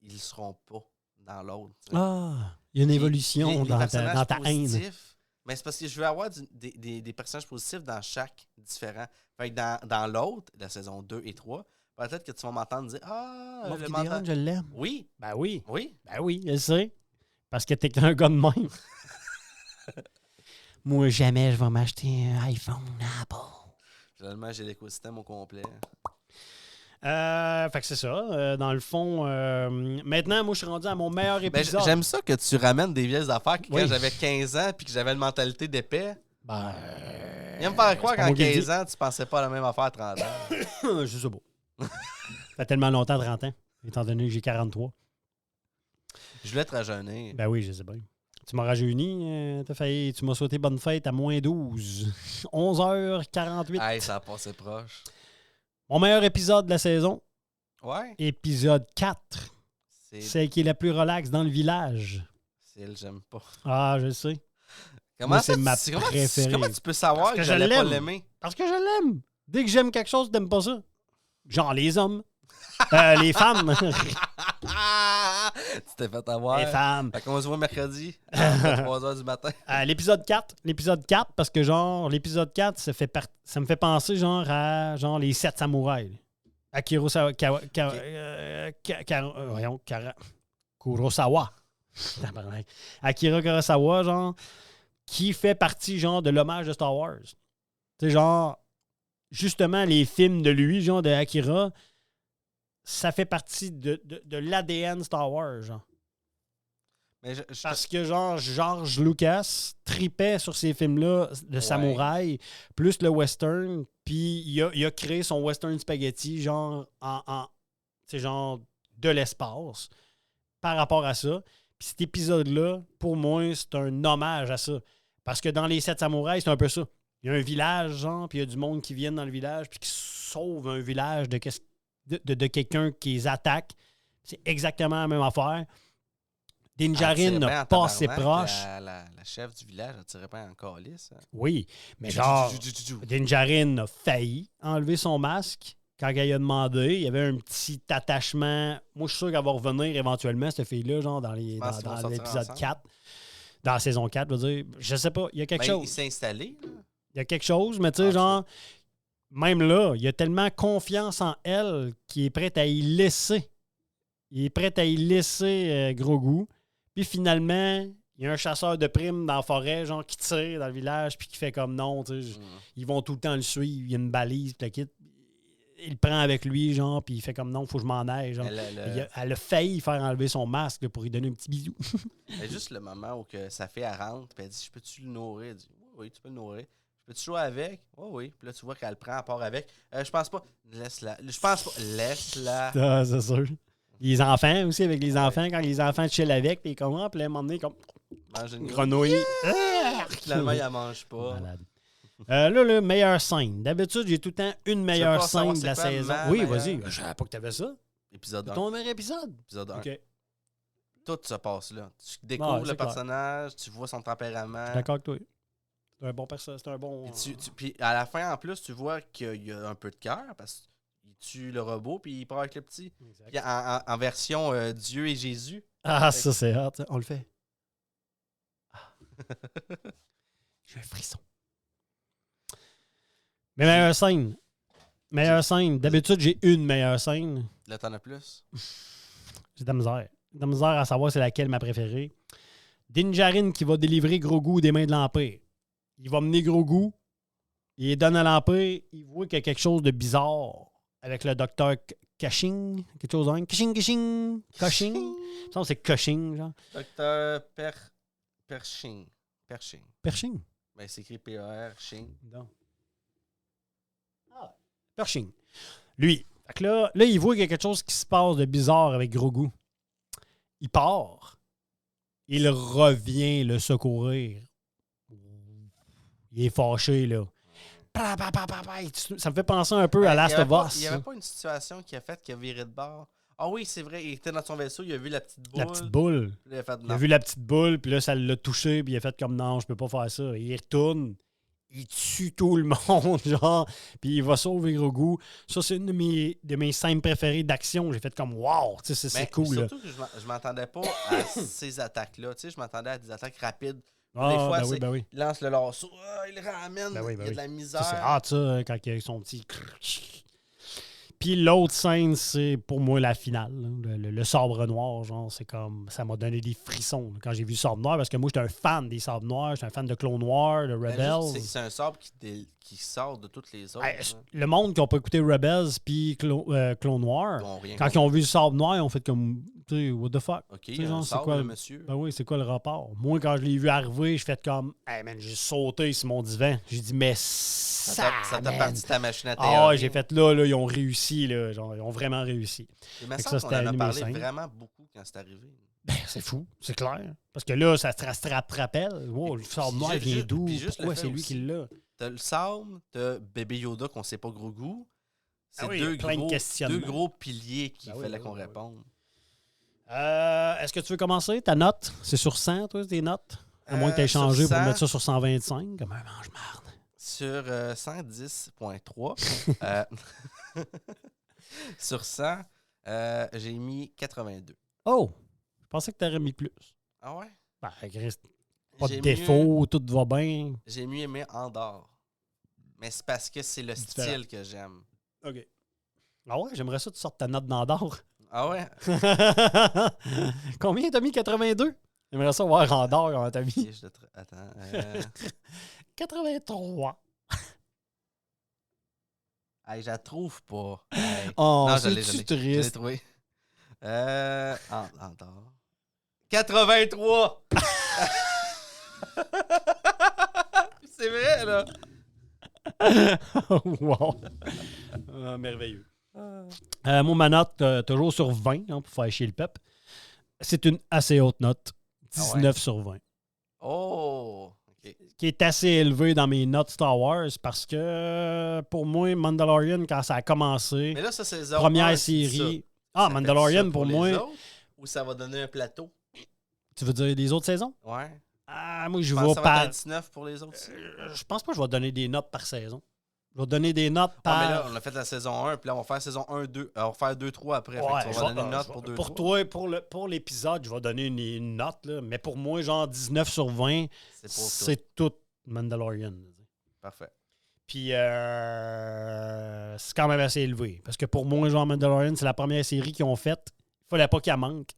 ils ne seront pas dans l'autre. T'sais. Ah, il y a une évolution Les dans personnages ta haine. positifs, mais c'est parce que je veux avoir des personnages positifs dans chaque différent. Fait que dans l'autre, la saison 2 et 3, peut-être que tu vas m'entendre dire Moff le Gideon, mental... je l'aime. Oui, Ben oui. oui. Ben oui, je sais. Parce que t'es un gars de même. Moi, jamais je vais m'acheter un iPhone Apple. Finalement, j'ai l'écosystème au complet. Fait que c'est ça. Dans le fond, maintenant, moi, je suis rendu à mon meilleur Ben, épisode. j'aime ça que tu ramènes des vieilles affaires que Oui. quand j'avais 15 ans puis que j'avais une mentalité d'épais. Ben, Il me faire croire c'est pas qu'en moi qui le 15 ans, tu pensais pas à la même affaire à 30 ans. je sais pas. Ça fait tellement longtemps, 30 ans, étant donné que j'ai 43. Je voulais te rajeunir. Ben oui, je sais bien. Tu m'as rajeuni, tu m'as souhaité bonne fête à moins 12. 11h48. Hey, ça a passé proche. Mon meilleur épisode de la saison, Ouais. épisode 4. C'est Celle qui est la plus relaxe dans le village. elle, j'aime pas. Ah, je sais. Comment Moi, ça, c'est ma comment préférée. comment tu peux savoir Parce que que je j'allais pas l'aime. l'aimer? Parce que je l'aime. Dès que j'aime quelque chose, t'aimes pas ça. Genre les hommes. Les femmes. Tu t'es fait avoir. Les femmes. Fait qu'on se voit mercredi à 3h du matin. L'épisode 4. L'épisode 4, parce que genre, l'épisode 4, ça me fait penser genre à genre les 7 samouraïs. Akira Kurosawa. Akira Kurosawa, genre, qui fait partie genre de l'hommage de Star Wars. Tu sais, genre, justement, les films de lui, genre de Akira, ça fait partie de l'ADN Star Wars, genre. Mais Parce que, genre, George Lucas tripait sur ces films-là de samouraï, plus le western, puis il a créé son western spaghetti, genre, c'est genre de l'espace, par rapport à ça. Puis cet épisode-là, pour moi, c'est un hommage à ça. Parce que dans les 7 samouraïs, c'est un peu ça. Il y a un village, genre, puis il y a du monde qui vient dans le village, puis qui sauve un village de quelqu'un qui les attaque. C'est exactement la même affaire. Dinjarin n'a pas assez proche. La chef du village, elle tirait pas en calice. Hein. Oui, mais genre, Dinjarin a failli enlever son masque quand elle a demandé. Il y avait un petit attachement. Moi, je suis sûr qu'elle va revenir éventuellement, cette fille-là, genre dans l'épisode 4. Dans la saison 4, je veux dire. Je sais pas, il y a quelque chose. Il s'est installé. Là. Il y a quelque chose, mais tu sais, genre, même là, il a tellement confiance en elle qu'il est prêt à y laisser. Il est prêt à y laisser Grogu. Puis finalement, il y a un chasseur de primes dans la forêt, genre, qui tire dans le village, puis qui fait comme non, tu sais, ils vont tout le temps le suivre, il y a une balise, puis le kit. Il le prend avec lui, genre, puis il fait comme non, faut que je m'en aille, genre. Elle a failli faire enlever son masque là, pour lui donner un petit bisou. C'est juste le moment où que sa fille, elle rentre, puis elle dit, je peux-tu le nourrir? Elle dit, oui, tu peux le nourrir. Je peux-tu jouer avec? Oui, oui. Puis là, tu vois qu'elle le prend, elle part avec. Je pense pas. Laisse-la. Je pense pas. Laisse-la. Ah, c'est sûr. Les enfants aussi, avec les enfants, quand les enfants chillent avec, puis comment, puis là, à un moment donné, comme Mange une grenouille. Finalement, il la mange pas. Malade. Là, le meilleure scène. D'habitude, j'ai tout le temps une meilleure pas scène savoir de la c'est quoi saison. ma Oui, meilleure? vas-y. Je savais pas que t'avais ça. Épisode 1. Ton meilleur épisode. Épisode 1. OK. Tout se passe là. Tu découvres c'est le clair. personnage, tu vois son tempérament. Je suis d'accord avec toi. C'est un bon personnage. C'est un bon. Puis à la fin, en plus, tu vois qu'il y a un peu de cœur parce qu'il tue le robot puis il part avec le petit. Exact. Puis en version Dieu et Jésus. Ah, ça, c'est hot. On le fait. Ah. J'ai un frisson. Mais meilleure scène. Meilleure scène. D'habitude, j'ai une meilleure scène. Là, t'en as plus. J'ai de la misère. J'ai de la misère à savoir c'est laquelle ma préférée. Dinjarin qui va délivrer Grogu des mains de l'Empire. Il va mener Grogu. Il donne à l'Empire. Il voit qu'il y a quelque chose de bizarre avec le docteur Cushing. Quelque chose de Cushing. Cushing. Il me semble que c'est Cushing, genre. Docteur Pershing. Pershing. Ben, c'est écrit P-E-R-Shing. Non. Ah, Pershing. Lui. Fait que là, il voit qu'il y a quelque chose qui se passe de bizarre avec Grogu. Il part. Il revient le secourir. Il est fâché, là. Ça me fait penser un peu à Last of Us. Il n'y avait pas une situation qui a fait qu'il a viré de bord. Ah oui, c'est vrai, il était dans son vaisseau, il a vu la petite boule. La petite boule. Il a, fait, Il a vu la petite boule, puis là, ça l'a touché, puis il a fait comme non, je peux pas faire ça. Et il retourne, il tue tout le monde, genre, puis il va sauver Grogu. Ça, c'est une de mes scènes préférées d'action. J'ai fait comme wow, tu sais, c'est cool. Surtout que je m'attendais pas à ces attaques-là. Tu sais, je m'attendais à des attaques rapides. Ah, des fois, ben oui. il lance le lasso, il le ramène, Ben oui, il y a de la misère. Ça, c'est hâte, ça, quand il a son petit... Puis l'autre scène, c'est pour moi la finale. Le sabre noir, genre, c'est comme... Ça m'a donné des frissons quand j'ai vu le sabre noir, parce que moi, j'étais un fan des sabres noirs, j'étais un fan de Clone Noir, de Rebels. C'est un sabre qui sort de toutes les autres. Hey, le monde qui n'a pas écouté Rebels puis Clone Noir, quand ils ont vu le sabre noir, ils ont fait comme, tu sais, what the fuck? OK, tu sais, genre, c'est quoi le monsieur. Ben oui, c'est quoi le rapport? Moi, quand je l'ai vu arriver, je fait comme, hey man, j'ai sauté sur mon divan. J'ai dit, mais ça t'a parti ta machine à théorie. Ah, j'ai fait là, ils ont réussi, là, genre, ils ont vraiment réussi. Il me semble qu'on en a parlé vraiment beaucoup quand c'est arrivé. Ben, c'est fou, c'est clair. Parce que là, ça te rappelle. Wow, le sabre noir vient d'où? Pourquoi c'est lui qui l'a? T'as le sabre, t'as Bébé Yoda qu'on sait pas Grogu. C'est deux gros piliers qu'il fallait qu'on réponde. Est-ce que tu veux commencer? Ta note? C'est sur 100, toi, tes notes? À moins que tu aies changé pour mettre ça sur 125, comme un mange-marde. Sur 110.3, sur 100, j'ai mis 82. Oh! Je pensais que tu aurais mis plus. Ah ouais? Ben, pas de défaut, tout va bien. J'ai mieux aimé Andorre. Mais c'est parce que c'est le style que j'aime. OK. Ah ouais, j'aimerais ça que tu sortes ta note d'Andorre. Ah ouais? Combien t'as mis? 82? J'aimerais ça voir Andorre comment t'as mis. Attends. 83. Hey, je la trouve pas. Hey. Oh, non, c'est-tu je l'ai triste? trouvé. Andorre. 83! C'est vrai, là! Wow! Merveilleux. Moi, ma note, toujours sur 20, hein, pour faire chier le peuple. C'est une assez haute note. 19 sur 20. Oh! Okay. Qui est assez élevée dans mes notes Star Wars parce que, pour moi, Mandalorian, quand ça a commencé, mais là, ça, c'est première série... Ah, ça Mandalorian, pour moi... Ou ça va donner un plateau? Tu veux dire des autres saisons? Ouais. Ah, moi, je pense vais ça par... va être 19 pour les autres? Je pense pas que je vais donner des notes par saison. Je vais donner des notes par... Ah, mais là, on a fait la saison 1, puis là, on va faire saison 1, 2. On va faire 2, 3 après. Ouais, on va donner une note pour 2, 3. Pour toi, pour l'épisode, je vais donner une note. Là. Mais pour moi, genre 19 sur 20, c'est tout Mandalorian. Parfait. Puis, c'est quand même assez élevé. Parce que pour moi, genre Mandalorian, c'est la première série qu'ils ont faite. Il fallait pas qu'elle manque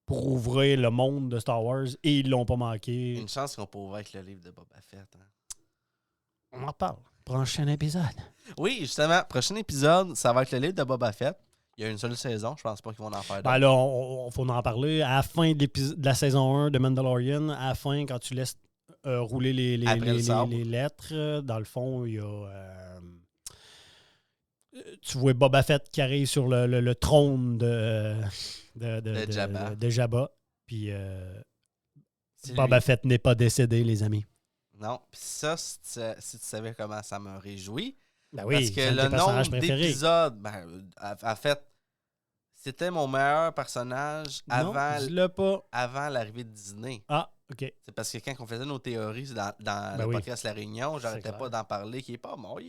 pour ouvrir le monde de Star Wars. Et ils l'ont pas manqué. Une chance qu'on peut ouvrir avec le livre de Boba Fett. Hein. On en parle. Prochain épisode. Oui, justement, prochain épisode, ça va être le livre de Boba Fett. Il y a une seule saison, je pense pas qu'ils vont en faire d'autres. Ben là, on faut en parler. À la fin de la saison 1 de Mandalorian, à la fin, quand tu laisses rouler les lettres, dans le fond, il y a... tu vois Boba Fett qui arrive sur le trône de Jabba. Puis Boba Fett n'est pas décédé, les amis. Non, puis ça, si tu savais comment ça me réjouit. Ben oui, parce que le nombre d'épisodes, en fait, c'était mon meilleur personnage avant l'arrivée de Disney. Ah, OK. C'est parce que quand on faisait nos théories dans le podcast La Réunion, j'arrêtais pas d'en parler, qu'il est pas mort,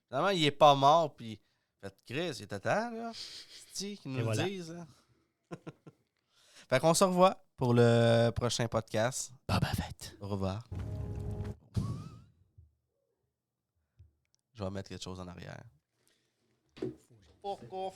Finalement, il est pas mort, puis fait Chris, il était temps, là. C'est-tu qu'ils nous le disent, hein? Fait qu'on se revoit pour le prochain podcast. Boba Fett. Au revoir. Je vais mettre quelque chose en arrière. Pourquoi?